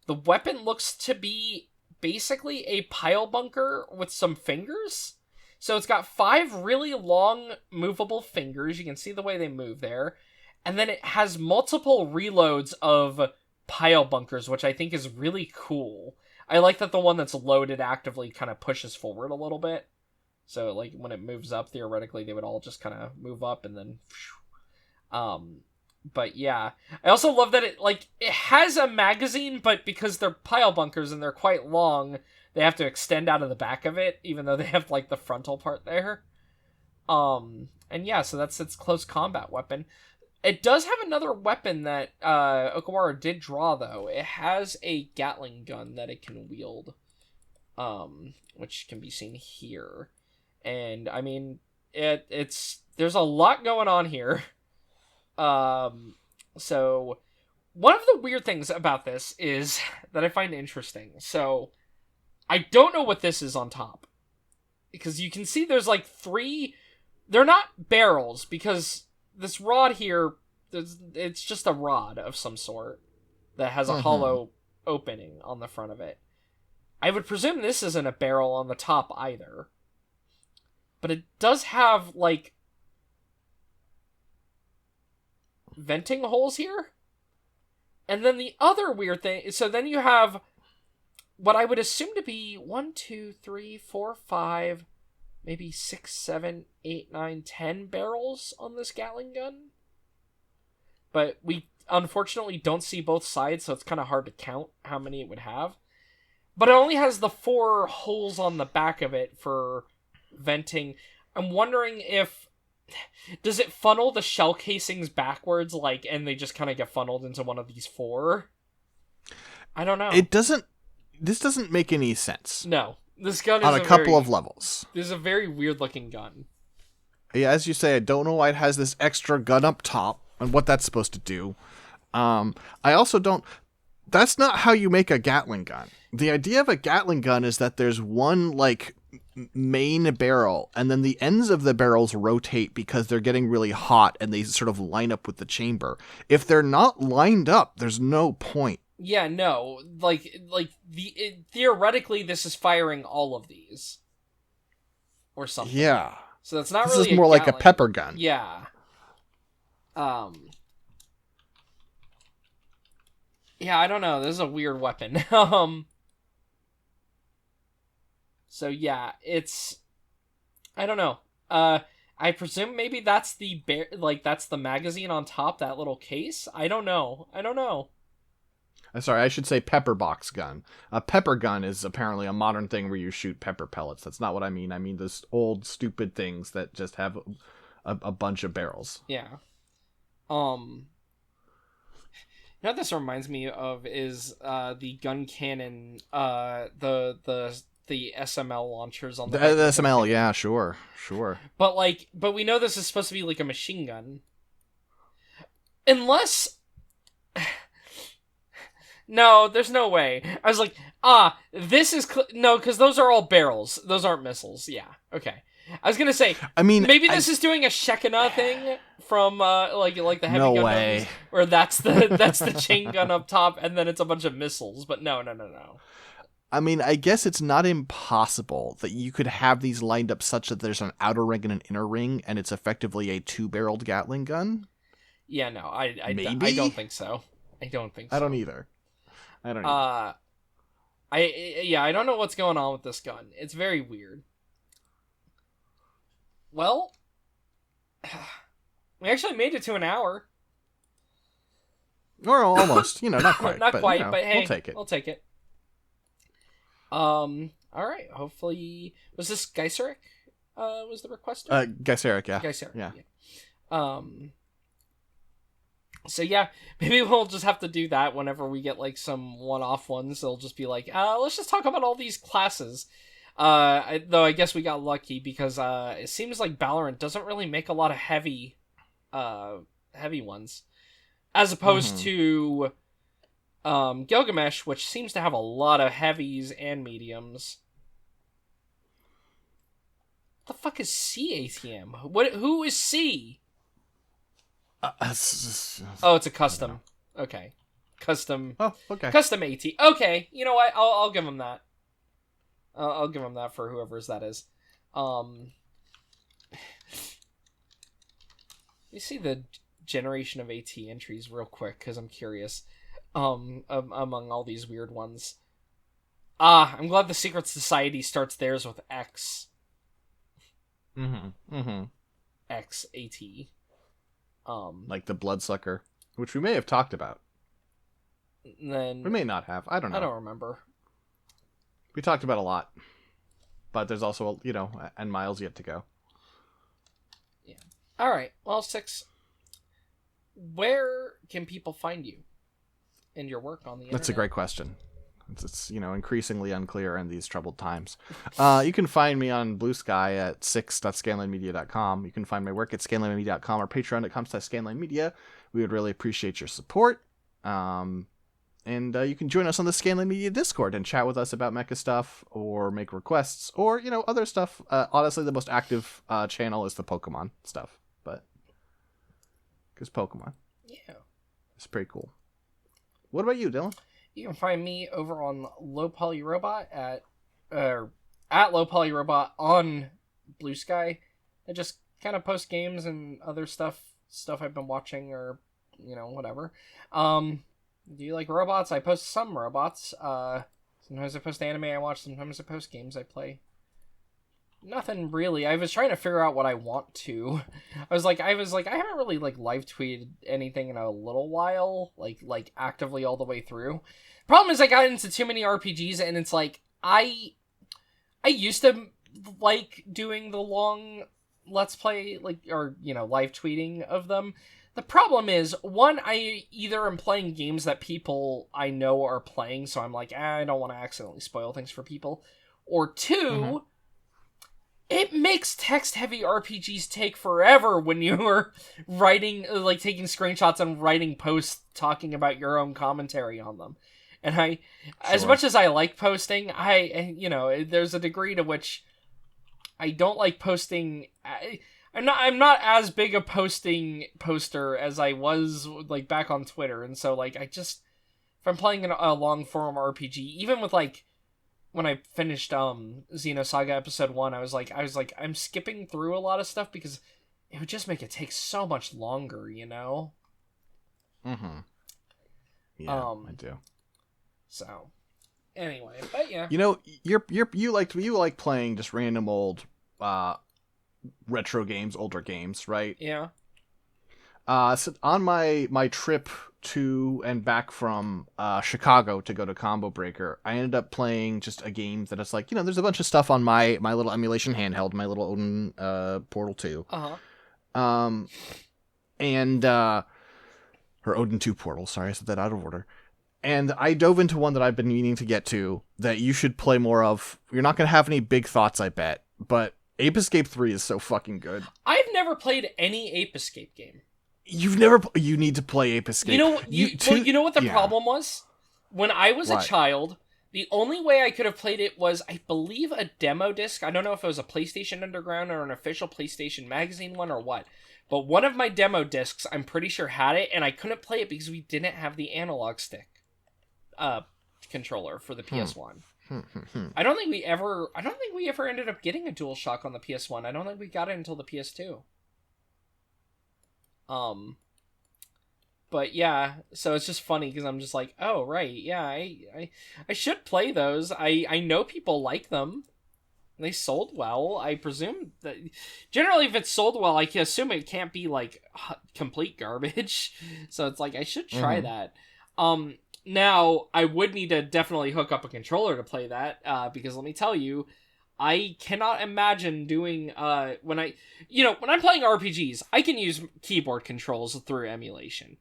The weapon looks to be basically a pile bunker with some fingers. So it's got 5 really long movable fingers. You can see the way they move there. And then it has multiple reloads of pile bunkers, which I think is really cool. I like that the one that's loaded actively kind of pushes forward a little bit. So like when it moves up, theoretically they would all just kind of move up and then... But yeah, I also love that it has a magazine, but because they're pile bunkers and they're quite long, they have to extend out of the back of it, even though they have like the frontal part there. And yeah, so that's its close combat weapon. It does have another weapon that Okawara did draw, though. It has a Gatling gun that it can wield, which can be seen here. And I mean, there's a lot going on here. So one of the weird things about this is that I find interesting. So I don't know what this is on top, because you can see there's like 3, they're not barrels, because this rod here, it's just a rod of some sort that has a hollow opening on the front of it. I would presume this isn't a barrel on the top either, but it does have like venting holes here. And then the other weird thing, so then you have what I would assume to be 1, 2, 3, 4, 5, maybe 6, 7, 8, 9, 10 barrels on this Gatling gun. But we unfortunately don't see both sides, so it's kind of hard to count how many it would have. But it only has the 4 holes on the back of it for venting. I'm wondering if... Does it funnel the shell casings backwards, and they just kind of get funneled into one of these 4? I don't know. This doesn't make any sense. No. This gun is on a couple of levels. This is a very weird looking gun. Yeah, as you say, I don't know why it has this extra gun up top and what that's supposed to do. I also don't... That's not how you make a Gatling gun. The idea of a Gatling gun is that there's one, main barrel, and then the ends of the barrels rotate because they're getting really hot and they sort of line up with the chamber. If they're not lined up, there's no point. Yeah, no. Theoretically, this is firing all of these. Or something. Yeah. So that's not this really is more like a pepper gun. Yeah. Yeah, I don't know. This is a weird weapon. So yeah, it's... I don't know. I presume maybe that's that's the magazine on top, that little case? I don't know. Sorry, I should say pepper box gun. A pepper gun is apparently a modern thing where you shoot pepper pellets. That's not what I mean. I mean those old, stupid things that just have a bunch of barrels. Yeah. You know what this reminds me of is the gun cannon, the SML launchers on the SML. Yeah, sure. But we know this is supposed to be like a machine gun, unless. No, there's no way. I was like, this is no, because those are all barrels. Those aren't missiles. Yeah, okay. I was gonna say, I mean, maybe this is doing a Shekinah thing from like the heavy no gun way. movies, where that's the chain gun up top, and then it's a bunch of missiles. But no. I mean, I guess it's not impossible that you could have these lined up such that there's an outer ring and an inner ring, and it's effectively a 2-barreled Gatling gun. Yeah, no, I Maybe? don't think so. I don't either. I don't know what's going on with this gun. It's very weird. Well, we actually made it to an hour. Or almost, not quite. Not quite, but hey, we'll take it. All right. Hopefully, was this Geiseric? Was the requester? Geiseric, yeah. Geiseric, yeah. So yeah, maybe we'll just have to do that whenever we get like some one-off ones. They'll just be like, let's just talk about all these classes. Though I guess we got lucky because it seems like Valorant doesn't really make a lot of heavy ones, as opposed to Gilgamesh, which seems to have a lot of heavies and mediums. What the fuck is C-ATM? Who is C? Oh, it's a custom. Okay. Custom. Oh, okay. Custom AT. Okay, you know what? I'll give him that. I'll give him that for whoever's that is. You see the generation of AT entries real quick, because I'm curious. Among all these weird ones. I'm glad the Secret Society starts theirs with X. X AT. Like the Bloodsucker, which we may have talked about. Then we may not have. I don't know. I don't remember. We talked about a lot, but there's also and miles yet to go. Yeah. All right. Well, 6. Where can people find you and your work on the internet? That's a great question. It's increasingly unclear in these troubled times. You can find me on Blue Sky at 6.scanlinemedia.com. You can find my work at scanlinemedia.com or patreon.com/scanlinemedia. We would really appreciate your support. And you can join us on the Scanline Media Discord and chat with us about mecha stuff or make requests or, other stuff. Honestly, the most active channel is the Pokemon stuff. But because Pokemon. Yeah. It's pretty cool. What about you, Dylan? You can find me over on Low Poly Robot at Low Poly Robot on Blue Sky. I just kind of post games and other stuff I've been watching or whatever. Do you like robots? I post some robots. Sometimes I post anime I watch. Sometimes I post games I play. Nothing really. I was trying to figure out what I want to. I was like, I haven't really live tweeted anything in a little while, like actively all the way through. Problem is I got into too many RPGs, and it's like I used to like doing the long let's play or live tweeting of them. The problem is, one, I either am playing games that people I know are playing, so I'm like, I don't want to accidentally spoil things for people, or two. It makes text-heavy RPGs take forever when you are writing, taking screenshots and writing posts talking about your own commentary on them. And as much as I like posting, there's a degree to which I don't like posting. I'm not as big a poster as I was like back on Twitter, and so like if I'm playing a long form RPG, even with like when I finished Xenosaga Episode 1, I was like I'm skipping through a lot of stuff because it would just make it take so much longer, you know? Mm-hmm. Yeah, I do. So anyway, but yeah. You know, you like playing just random old retro games, older games, right? Yeah. So on my trip to and back from Chicago to go to Combo Breaker, I ended up playing just a game that it's like, you know, there's a bunch of stuff on my little emulation handheld, my little Odin Portal 2. Uh-huh. Or Odin 2 Portal, sorry, I said that out of order. And I dove into one that I've been meaning to get to that you should play more of. You're not going to have any big thoughts, I bet, but Ape Escape 3 is so fucking good. I've never played any Ape Escape game. You need to play Ape Escape. You know what the problem was? When I was a child, the only way I could have played it was, I believe, a demo disc. I don't know if it was a PlayStation Underground or an official PlayStation Magazine one or what. But one of my demo discs, I'm pretty sure, had it, and I couldn't play it because we didn't have the analog stick controller for the PS1. I don't think we ever ended up getting a DualShock on the PS1. I don't think we got it until the PS2. But yeah, so it's just funny because I'm just like, oh right, yeah, I should play those. I know people like them. They sold well. I presume that generally if it's sold well, I can assume it can't be like complete garbage. So it's like I should try that. Now I would need to definitely hook up a controller to play that because let me tell you, I cannot imagine doing when I'm playing RPGs, I can use keyboard controls through emulation.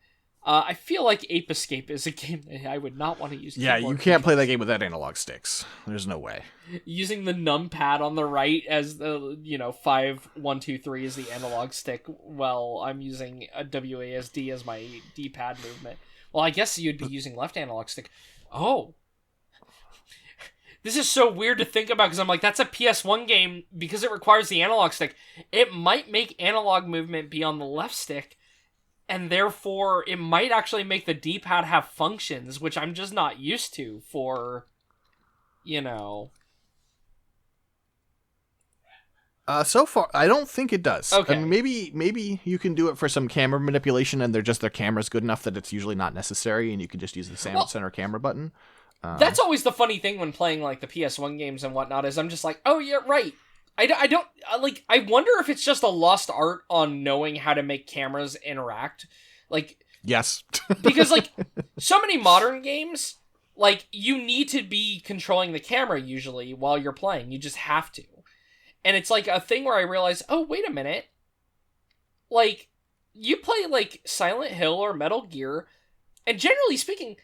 I feel like Ape Escape is a game that I would not want to use keyboard you can't play that game without analog sticks. There's no way. Using the numpad on the right as the 5, 1, 2, 3 is the analog stick, while I'm using a WASD as my D-pad movement. Well, I guess you'd be using left analog stick. Oh. This is so weird to think about because I'm like, that's a PS1 game because it requires the analog stick. It might make analog movement be on the left stick, and therefore it might actually make the D-pad have functions, which I'm just not used to for, So far, I don't think it does. Okay. I mean, maybe you can do it for some camera manipulation, and their camera's good enough that it's usually not necessary, and you can just use the center camera button. That's always the funny thing when playing like the PS1 games and whatnot is I'm just like, oh yeah, right. I wonder if it's just a lost art on knowing how to make cameras interact. Like, yes. Because like so many modern games, like you need to be controlling the camera usually while you're playing. You just have to. And it's like a thing where I realize, oh, wait a minute. Like, you play like Silent Hill or Metal Gear, and generally speaking,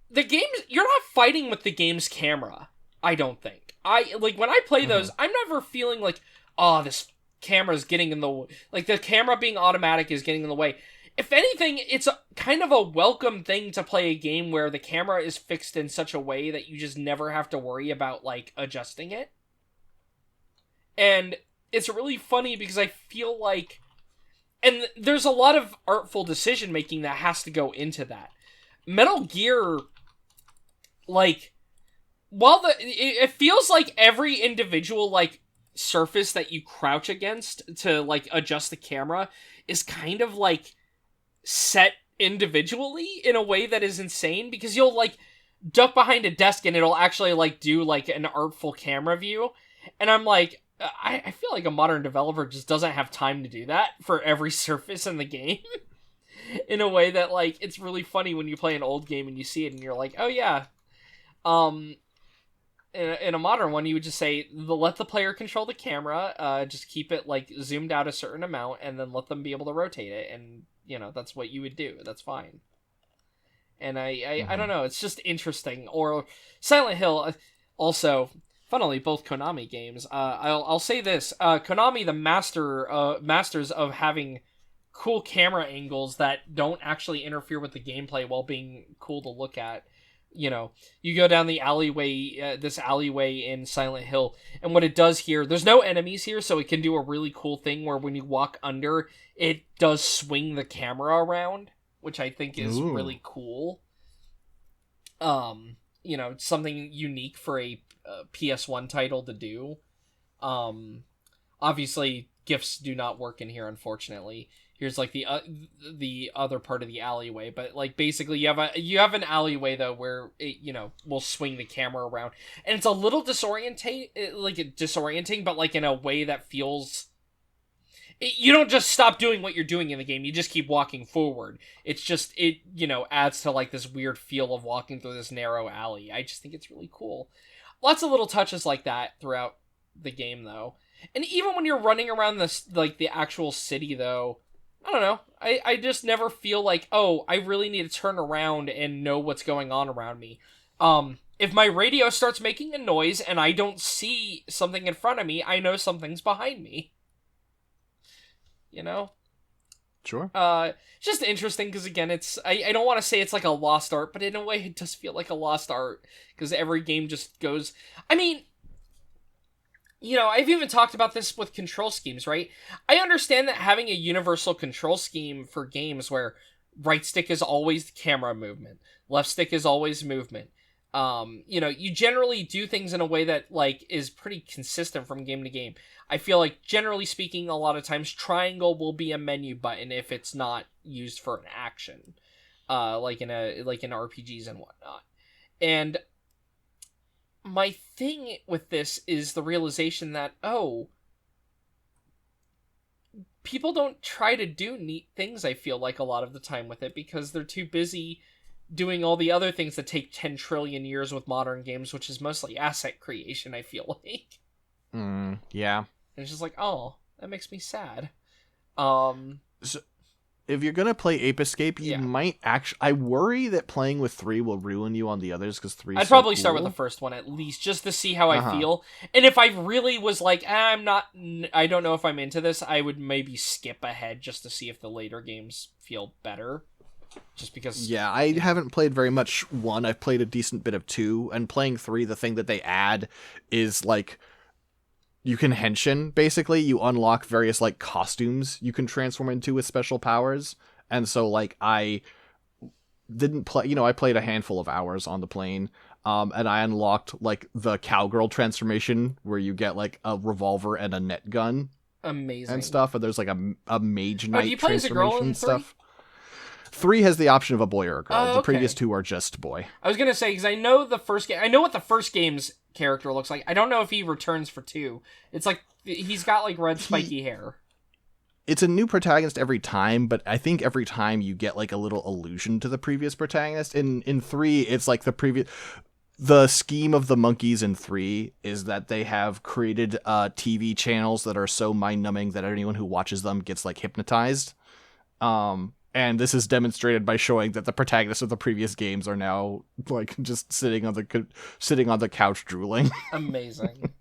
the games, you're not fighting with the game's camera, I don't think. When I play those, I'm never feeling like, oh, this camera's getting in the way. Like, the camera being automatic is getting in the way. If anything, it's kind of a welcome thing to play a game where the camera is fixed in such a way that you just never have to worry about, like, adjusting it. And it's really funny because I feel like... And there's a lot of artful decision-making that has to go into that. Metal Gear, like... it feels like every individual, like, surface that you crouch against to, like, adjust the camera is kind of, like, set individually in a way that is insane, because you'll, like, duck behind a desk and it'll actually, like, do, like, an artful camera view. And I'm like... I feel like a modern developer just doesn't have time to do that for every surface in the game. In a way that, like, it's really funny when you play an old game and you see it and you're like, oh yeah. In a modern one, you would just say, let the player control the camera, just keep it, like, zoomed out a certain amount, and then let them be able to rotate it, and, that's what you would do. That's fine. And I don't know, it's just interesting. Or Silent Hill, also... Funnily, both Konami games. I'll say this: Konami, the masters of having cool camera angles that don't actually interfere with the gameplay while being cool to look at. you go down the alleyway, this alleyway in Silent Hill, and what it does here, there's no enemies here, so it can do a really cool thing where when you walk under, it does swing the camera around, which I think is really cool. Something unique for a PS1 title to do. Obviously, gifts do not work in here, unfortunately. Here's like the other part of the alleyway, but like basically you have an alleyway though where it will swing the camera around, and it's a little disorienting, but like in a way that feels. You don't just stop doing what you're doing in the game. You just keep walking forward. It's just it adds to like this weird feel of walking through this narrow alley. I just think it's really cool. Lots of little touches like that throughout the game though, and even when you're running around this like the actual city though. I don't know. I just never feel like, oh, I really need to turn around and know what's going on around me. If my radio starts making a noise and I don't see something in front of me, I know something's behind me. Sure. Just interesting because, again, I don't want to say it's like a lost art, but in a way it does feel like a lost art because every game just goes... I mean... I've even talked about this with control schemes, right? I understand that having a universal control scheme for games where right stick is always camera movement, left stick is always movement. You generally do things in a way that, like, is pretty consistent from game to game. I feel like, generally speaking, a lot of times triangle will be a menu button if it's not used for an action, like in RPGs and whatnot. And my thing with this is the realization that, people don't try to do neat things, I feel like, a lot of the time with it, because they're too busy doing all the other things that take 10 trillion years with modern games, which is mostly asset creation, I feel like. Yeah. And it's just like, oh, that makes me sad. So, if you're going to play Ape Escape, you might actually... I worry that playing with 3 will ruin you on the others, because 3 is I'd probably start with the first one, at least, just to see how I feel. And if I really was like, I don't know if I'm into this, I would maybe skip ahead just to see if the later games feel better. Just because... Yeah, I haven't played very much 1. I've played a decent bit of 2. And playing 3, the thing that they add is, like... You can henshin, basically. You unlock various, like, costumes you can transform into with special powers. And so, like, I didn't play... I played a handful of hours on the plane. And I unlocked, like, the cowgirl transformation, where you get, like, a revolver and a net gun. Amazing. And stuff. And there's, like, a mage knight do you play as a girl in 3? Stuff. 3 has the option of a boy or a girl. Okay. The previous 2 are just boy. I was gonna say, because I know what the first game's character looks like. I don't know if he returns for 2. It's like he's got like red spiky hair. It's a new protagonist every time, but I think every time you get like a little allusion to the previous protagonist. In 3, it's like the scheme of the monkeys in 3 is that they have created TV channels that are so mind-numbing that anyone who watches them gets like hypnotized. And this is demonstrated by showing that the protagonists of the previous games are now like just sitting on the couch drooling. Amazing.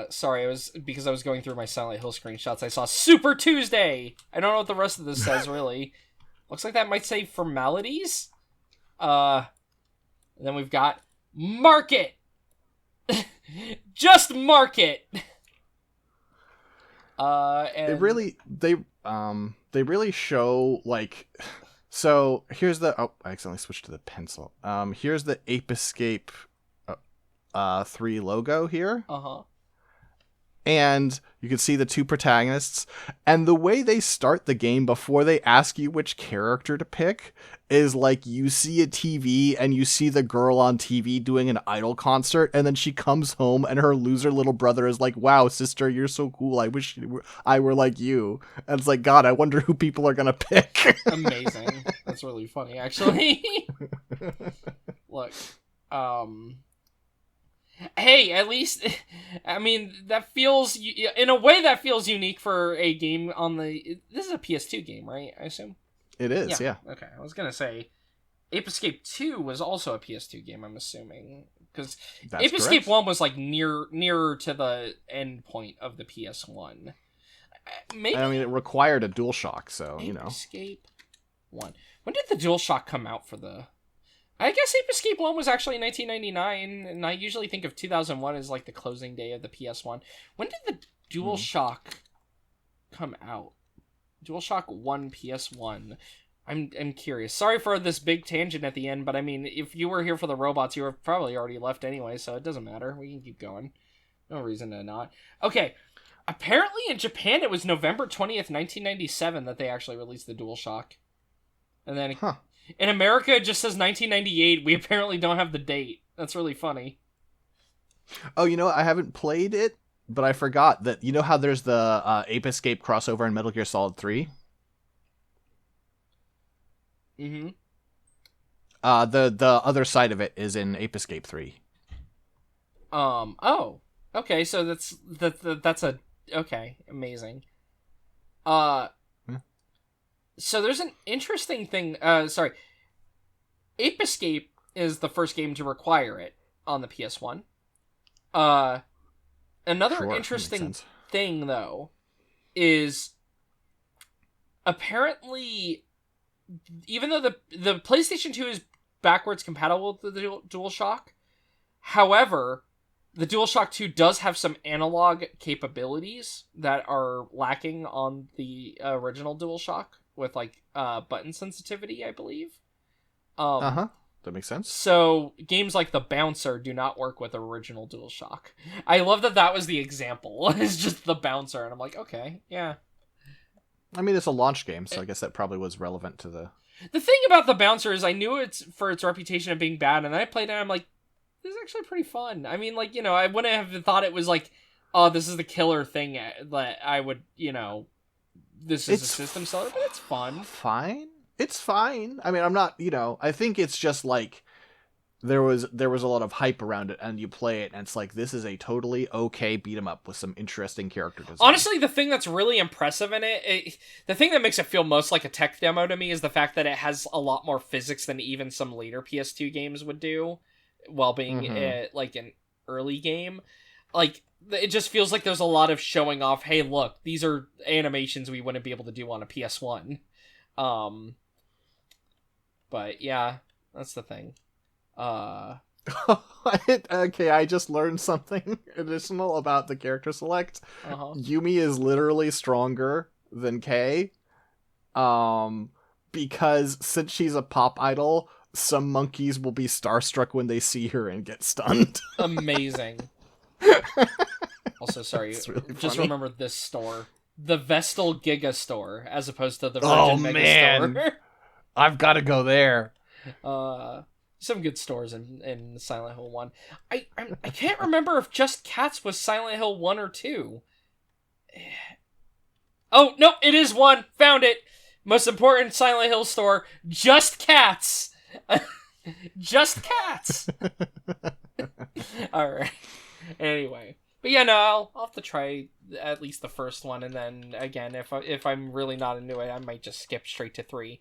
Sorry, because I was going through my Silent Hill screenshots. I saw Super Tuesday. I don't know what the rest of this says really. Looks like that might say formalities. And then we've got market. Just market. And they really show, like... So, here's the... Oh, I accidentally switched to the pencil. Here's the Ape Escape 3 logo here. Uh-huh. And you can see the 2 protagonists. And the way they start the game before they ask you which character to pick is like you see a TV and you see the girl on TV doing an Idol concert, and then she comes home and her loser little brother is like, wow, sister, you're so cool. I wish I were like you. And it's like, God, I wonder who people are going to pick. Amazing. That's really funny, actually. Look, hey, at least, I mean, that feels, in a way that feels unique for a game on the, this is a PS2 game, right, I assume? It is, yeah. Okay, I was gonna say, Ape Escape 2 was also a PS2 game, I'm assuming, because Ape Escape 1 was, like, nearer to the end point of the PS1. Maybe, I mean, it required a DualShock, so, Ape Escape 1. When did the DualShock come out for the I guess Ape Escape 1 was actually 1999, and I usually think of 2001 as like the closing day of the PS1. When did the DualShock come out? DualShock 1 PS1. I'm curious. Sorry for this big tangent at the end, but I mean, if you were here for the robots, you were probably already left anyway, so it doesn't matter. We can keep going. No reason to not. Okay. Apparently in Japan it was November 20th, 1997 that they actually released the DualShock. And then in America it just says 1998. We apparently don't have the date. That's really funny. Oh, you know what? I haven't played it, but I forgot that, you know how there's the Ape Escape crossover in Metal Gear Solid 3? Mm-hmm. The other side of it is in Ape Escape 3. Oh. Okay, so that's a... Okay, amazing. So there's an interesting thing... Sorry. Ape Escape is the first game to require it on the PS1. Another interesting thing, though, is apparently... Even though the PlayStation 2 is backwards compatible with the DualShock, however, the DualShock 2 does have some analog capabilities that are lacking on the original DualShock with like button sensitivity, I believe. That makes sense. So games like the Bouncer do not work with original DualShock. I love that was the example. It's just the Bouncer, and I'm like, okay, yeah. I mean, it's a launch game, so I guess that probably was relevant to the... The thing about the Bouncer is I knew it's for its reputation of being bad, and I played it and I'm like, this is actually pretty fun. I mean, like, I wouldn't have thought it was like, oh, this is the killer thing that I would, this is a system seller, but it's fun. Fine. It's fine. I mean, I'm not, I think it's just like, there was a lot of hype around it, and you play it, and it's like, this is a totally okay beat 'em up with some interesting character design. Honestly, the thing that's really impressive in it, the thing that makes it feel most like a tech demo to me is the fact that it has a lot more physics than even some later PS2 games would do, while being like an early game. Like, it just feels like there's a lot of showing off, hey, look, these are animations we wouldn't be able to do on a PS1. But yeah, that's the thing. Okay, I just learned something additional about the character select. Yumi is literally stronger than Kei, because since she's a pop idol, some monkeys will be starstruck when they see her and get stunned. Amazing. Also, sorry, really just funny. remember this store. The Vestal Giga store, as opposed to the Virgin Mega store. I've got to go there. Some good stores in Silent Hill 1. I can't remember if Just Cats was Silent Hill 1 or 2. Oh, no, it is 1. Found it. Most important Silent Hill store, Just Cats. Just Cats. Alright. Anyway. But yeah, no, I'll have to try at least the first one, and then, again, if I'm really not into it, I might just skip straight to 3.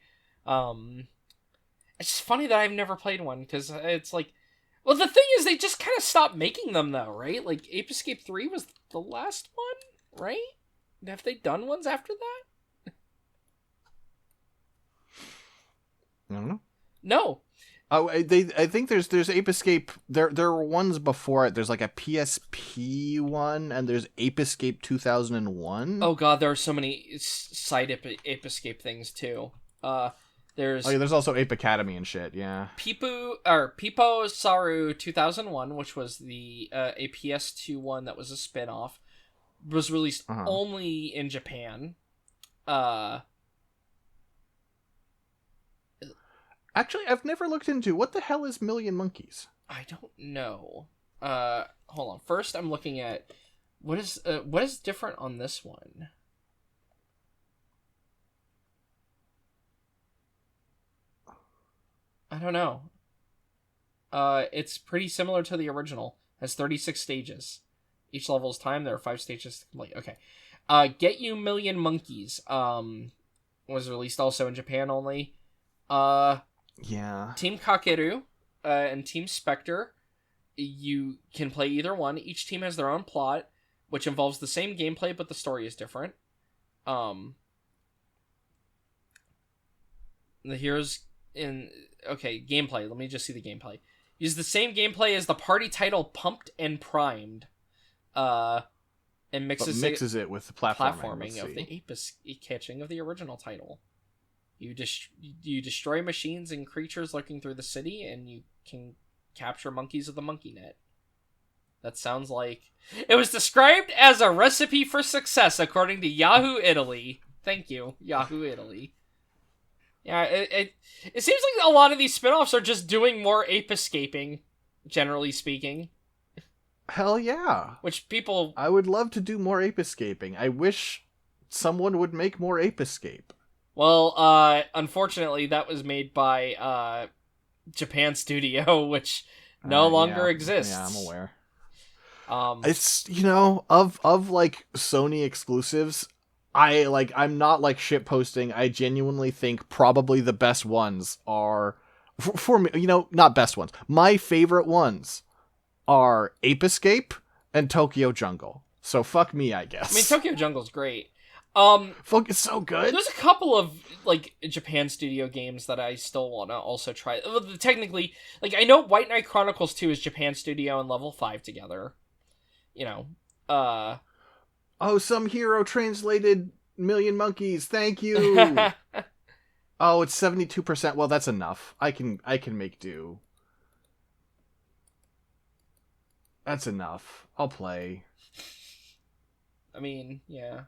It's just funny that I've never played one, because it's like... Well, the thing is, they just kind of stopped making them, though, right? Like, Ape Escape 3 was the last one, right? Have they done ones after that? I don't know. No. Oh, I think there's Ape Escape... There were ones before it. There's like a PSP one, and there's Ape Escape 2001. Oh god, there are so many side Ape Escape things, too. There's also Ape Academy and shit, yeah. Pipo Saru 2001, which was the a PS2 one that was a spin-off, was released only in Japan. Actually, I've never looked into what the hell is Million Monkeys. I don't know. Hold on. First, I'm looking at what is different on this one. I don't know. It's pretty similar to the original. It has 36 stages. Each level is timed. There are 5 stages to complete. Okay. Get You Million Monkeys was released also in Japan only. Yeah. Team Kakeru and Team Spectre. You can play either one. Each team has their own plot, which involves the same gameplay, but the story is different. The heroes Okay, gameplay. Let me just see the gameplay. Use the same gameplay as the party title Pumped and Primed. And mixes it with the platforming of the ape catching of the original title. You destroy machines and creatures lurking through the city, and you can capture monkeys with the monkey net. That sounds like... It was described as a recipe for success, according to Yahoo Italy. Thank you, Yahoo Italy. Yeah, it seems like a lot of these spin-offs are just doing more ape escaping, generally speaking. Hell yeah. Which people... I would love to do more ape escaping. I wish someone would make more Ape Escape. Well, unfortunately, that was made by Japan Studio, which no longer exists. Yeah, I'm aware. It's, of like Sony exclusives, I'm not like shit posting. I genuinely think probably the best ones are for me, not best ones. My favorite ones are Ape Escape and Tokyo Jungle. So fuck me, I guess. I mean, Tokyo Jungle's great. Fuck, it's so good. There's a couple of like Japan Studio games that I still want to also try. Technically, like I know White Knight Chronicles 2 is Japan Studio and Level 5 together. Oh, some hero translated Million Monkeys. Thank you. Oh, it's 72%. Well, that's enough. I can make do. That's enough. I'll play. I mean, yeah.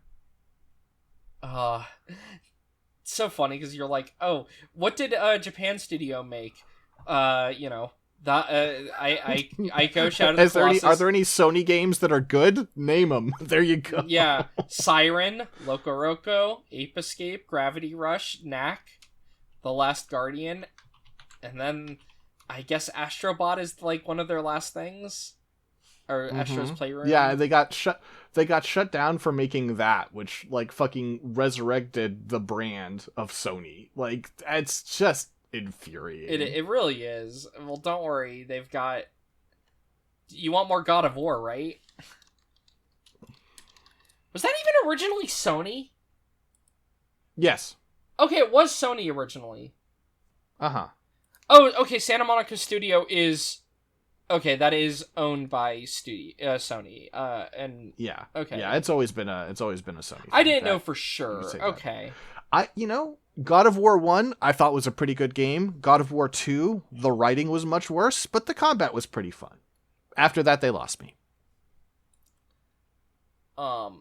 It's so funny because you're like, oh, what did Japan Studio make? Ico Shadow of the Colossus. Are there any Sony games that are good? Name them. There you go. Yeah, Siren, Loco Roco, Ape Escape, Gravity Rush, Knack, The Last Guardian, and then I guess Astrobot is like one of their last things. Or Astro's Playroom. Yeah, they got shut down for making that, which like fucking resurrected the brand of Sony. Like, it's just infuriating. It really is. Well, don't worry, they've got... You want more God of War, right? Was that even originally Sony? Yes. Okay, it was Sony originally. Uh-huh. Oh, okay, Santa Monica Studio is... Okay, that is owned by Sony. And yeah, okay, yeah, it's always been a Sony. I didn't know for sure. Okay, God of War 1 I thought was a pretty good game. God of War 2, the writing was much worse, but the combat was pretty fun. After that, they lost me. I've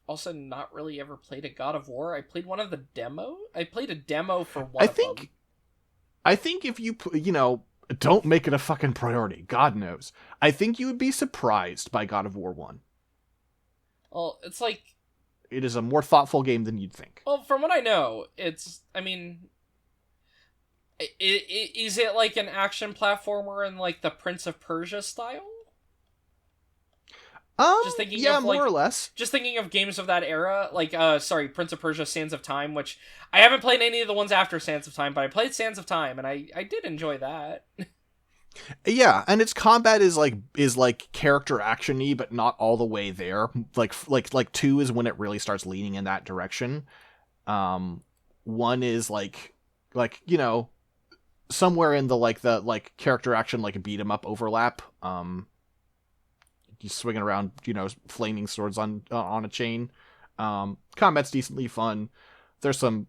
also not really ever played a God of War. I played one of the demo. I played a demo for one of them. I think if you, don't make it a fucking priority. God knows. I think you would be surprised by God of War 1. Well, it's like... It is a more thoughtful game than you'd think. Well, from what I know, is it like an action platformer in like the Prince of Persia style? More or less. Just thinking of games of that era, like, Prince of Persia: Sands of Time, which I haven't played any of the ones after Sands of Time, but I played Sands of Time, and I did enjoy that. Yeah, and its combat is like character action-y, but not all the way there. Like 2 is when it really starts leaning in that direction. 1 is like somewhere in the character action, like a beat 'em up overlap. You swinging around, flaming swords on a chain. Combat's decently fun. There's some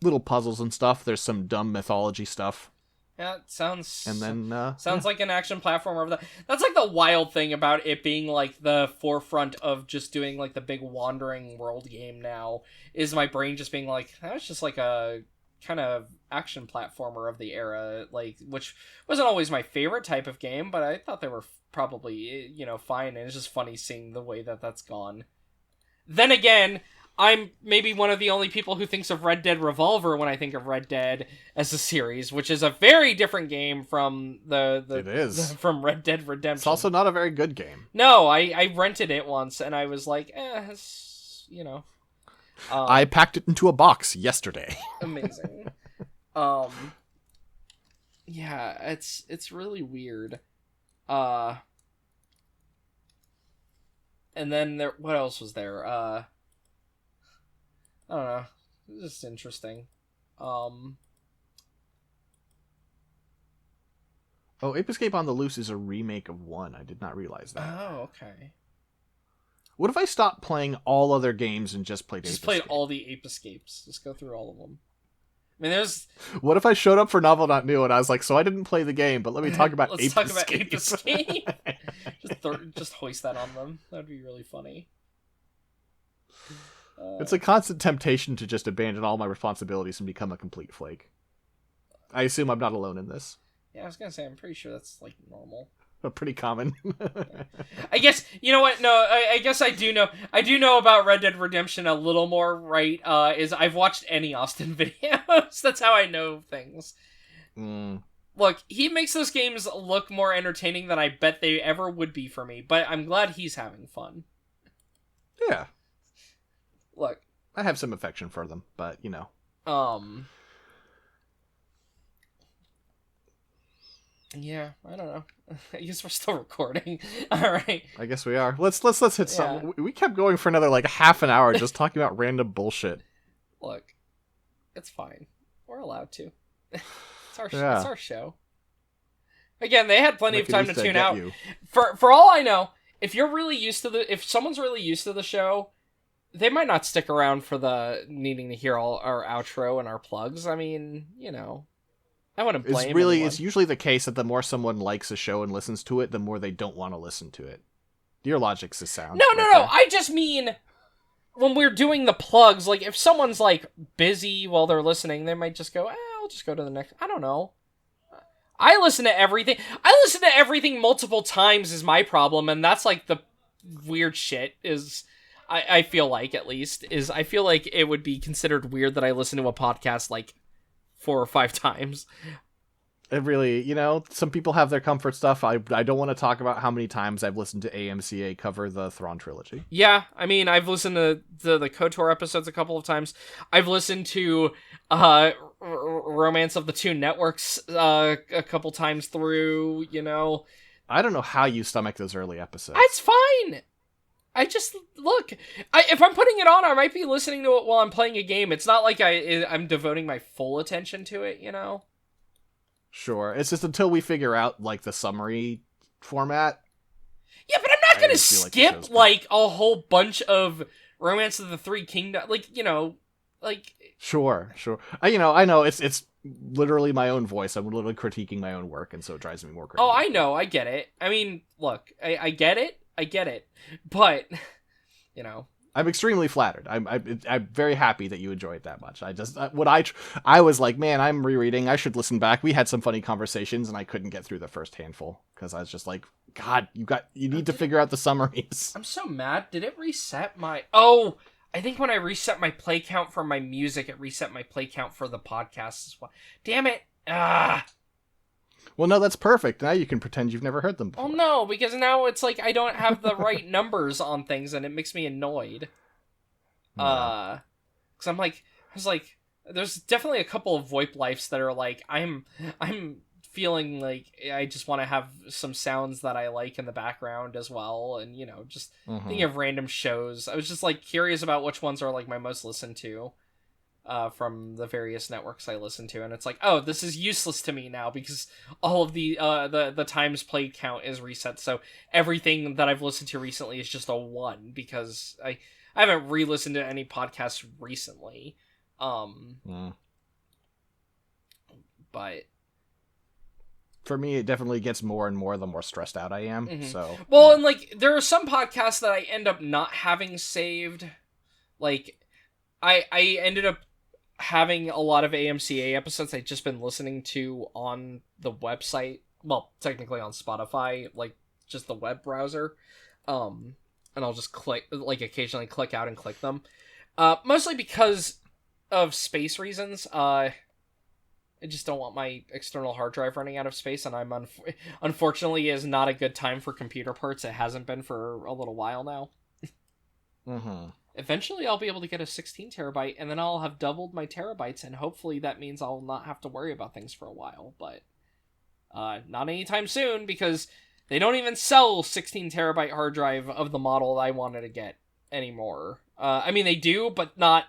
little puzzles and stuff. There's some dumb mythology stuff. Yeah, it sounds... And then... sounds like an action platformer of that. That's like the wild thing about it being like the forefront of just doing like the big wandering world game now, is my brain just being like, that's just like a kind of action platformer of the era, like, which wasn't always my favorite type of game, but I thought they were probably, fine, and it's just funny seeing the way that that's gone. Then again, I'm maybe one of the only people who thinks of Red Dead Revolver when I think of Red Dead as a series, which is a very different game from It is. from Red Dead Redemption. It's also not a very good game. No, I rented it once, and I was like, I packed it into a box yesterday. Amazing. Yeah, it's really weird. And then what else was there? don't know. It's just interesting. Oh, Ape Escape on the Loose is a remake of 1. I did not realize that. Oh, okay. What if I stopped playing all other games and just played Ape Just played Escape? all the Ape Escapes. Just go through all of them. I mean, there's... What if I showed up for Novel Not New and I was like, so I didn't play the game, but let me talk about Let's Ape talk Escape. about Ape Escape. just hoist that on them. That'd be really funny. It's a constant temptation to just abandon all my responsibilities and become a complete flake. I assume I'm not alone in this. Yeah, I was gonna say, I'm pretty sure that's, like, normal. Pretty common. I guess, you know what? No, I guess I do know. I do know about Red Dead Redemption a little more, right? Is I've watched any Austin videos. That's how I know things. Look, he makes those games look more entertaining than I bet they ever would be for me, but I'm glad he's having fun. Yeah. Look. I have some affection for them, but, you know. Yeah, I don't know. I guess we're still recording. All right. I guess we are. Let's hit something. We kept going for another like half an hour just talking about random bullshit. Look, it's fine. We're allowed to. It's our show. Again, they had plenty of time to tune out. For all I know, if someone's really used to the show, they might not stick around for the needing to hear all our outro and our plugs. I mean, you know. I wouldn't blame anyone. It's usually the case that the more someone likes a show and listens to it, the more they don't want to listen to it. Your logic's a sound. No. I just mean when we're doing the plugs, like if someone's like busy while they're listening, they might just go, I'll just go to the next. I don't know. I listen to everything. Multiple times is my problem, and that's like the weird shit is. I feel like, at least, is I feel like it would be considered weird that I listen to a podcast like 4 or 5 times. It really, you know, some people have their comfort stuff. I don't want to talk about how many times I've listened to AMCA cover the Thrawn trilogy. Yeah, I mean, I've listened to the KOTOR episodes a couple of times. I've listened to Romance of the Two Networks a couple times through, you know. I don't know how you stomach those early episodes. It's fine. I just, look, if I'm putting it on, I might be listening to it while I'm playing a game. It's not like I'm devoting my full attention to it, you know? Sure. It's just until we figure out, like, the summary format. Yeah, but I'm not going to skip, like, a whole bunch of Romance of the Three Kingdoms. Like, you know, like... Sure. I know, it's literally my own voice. I'm literally critiquing my own work, and so it drives me more crazy. Oh, I know, I get it. I mean, look, I get it. But, you know. I'm extremely flattered. I'm very happy that you enjoy it that much. I was like, man, I'm rereading. I should listen back. We had some funny conversations, and I couldn't get through the first handful because I was just like, God, you need to figure out the summaries. I'm so mad. Did it reset my? Oh, I think when I reset my play count for my music, it reset my play count for the podcast as well. Damn it! Well, no, that's perfect. Now you can pretend you've never heard them before. Oh, no, because now it's like I don't have the right numbers on things, and it makes me annoyed. Because I was like, there's definitely a couple of VoIP Lifes that are like, I'm feeling like I just want to have some sounds that I like in the background as well, and, you know, just thinking of random shows. I was just, like, curious about which ones are, like, my most listened to. From the various networks I listen to, and it's like, oh, this is useless to me now because all of the times played count is reset, so everything that I've listened to recently is just a 1 because I haven't re-listened to any podcasts recently. But for me, it definitely gets more and more the more stressed out I am. So and like there are some podcasts that I end up not having saved. Like I ended up having a lot of AMCA episodes I'd just been listening to on the website. Well, technically on Spotify, like just the web browser. And I'll just occasionally click out and click them. Mostly because of space reasons. I just don't want my external hard drive running out of space, and I'm unfortunately is not a good time for computer parts. It hasn't been for a little while now. Eventually, I'll be able to get a 16 terabyte, and then I'll have doubled my terabytes, and hopefully that means I'll not have to worry about things for a while, but not anytime soon, because they don't even sell 16 terabyte hard drive of the model I wanted to get anymore. I mean, they do, but not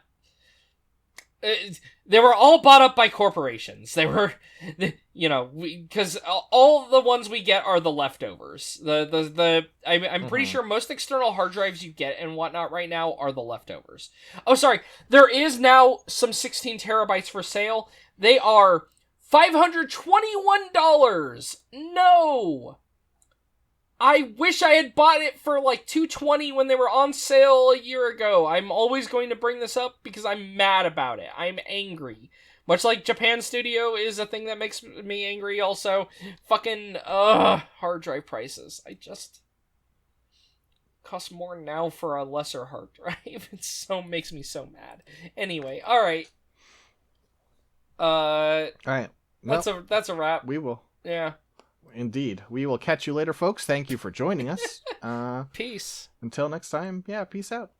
They were all bought up by corporations. They were, because all the ones we get are the leftovers. I'm pretty sure most external hard drives you get and whatnot right now are the leftovers. Oh, sorry. There is now some 16 terabytes for sale. They are $521. No! I wish I had bought it for like $220 when they were on sale a year ago. I'm always going to bring this up because I'm mad about it. I'm angry. Much like Japan Studio is a thing that makes me angry also. Fucking, hard drive prices. Cost more now for a lesser hard drive. Makes me so mad. Anyway, alright. Alright. That's a wrap. We will. Yeah. Indeed. We will catch you later, folks. Thank you for joining us. Peace. Until next time, peace out.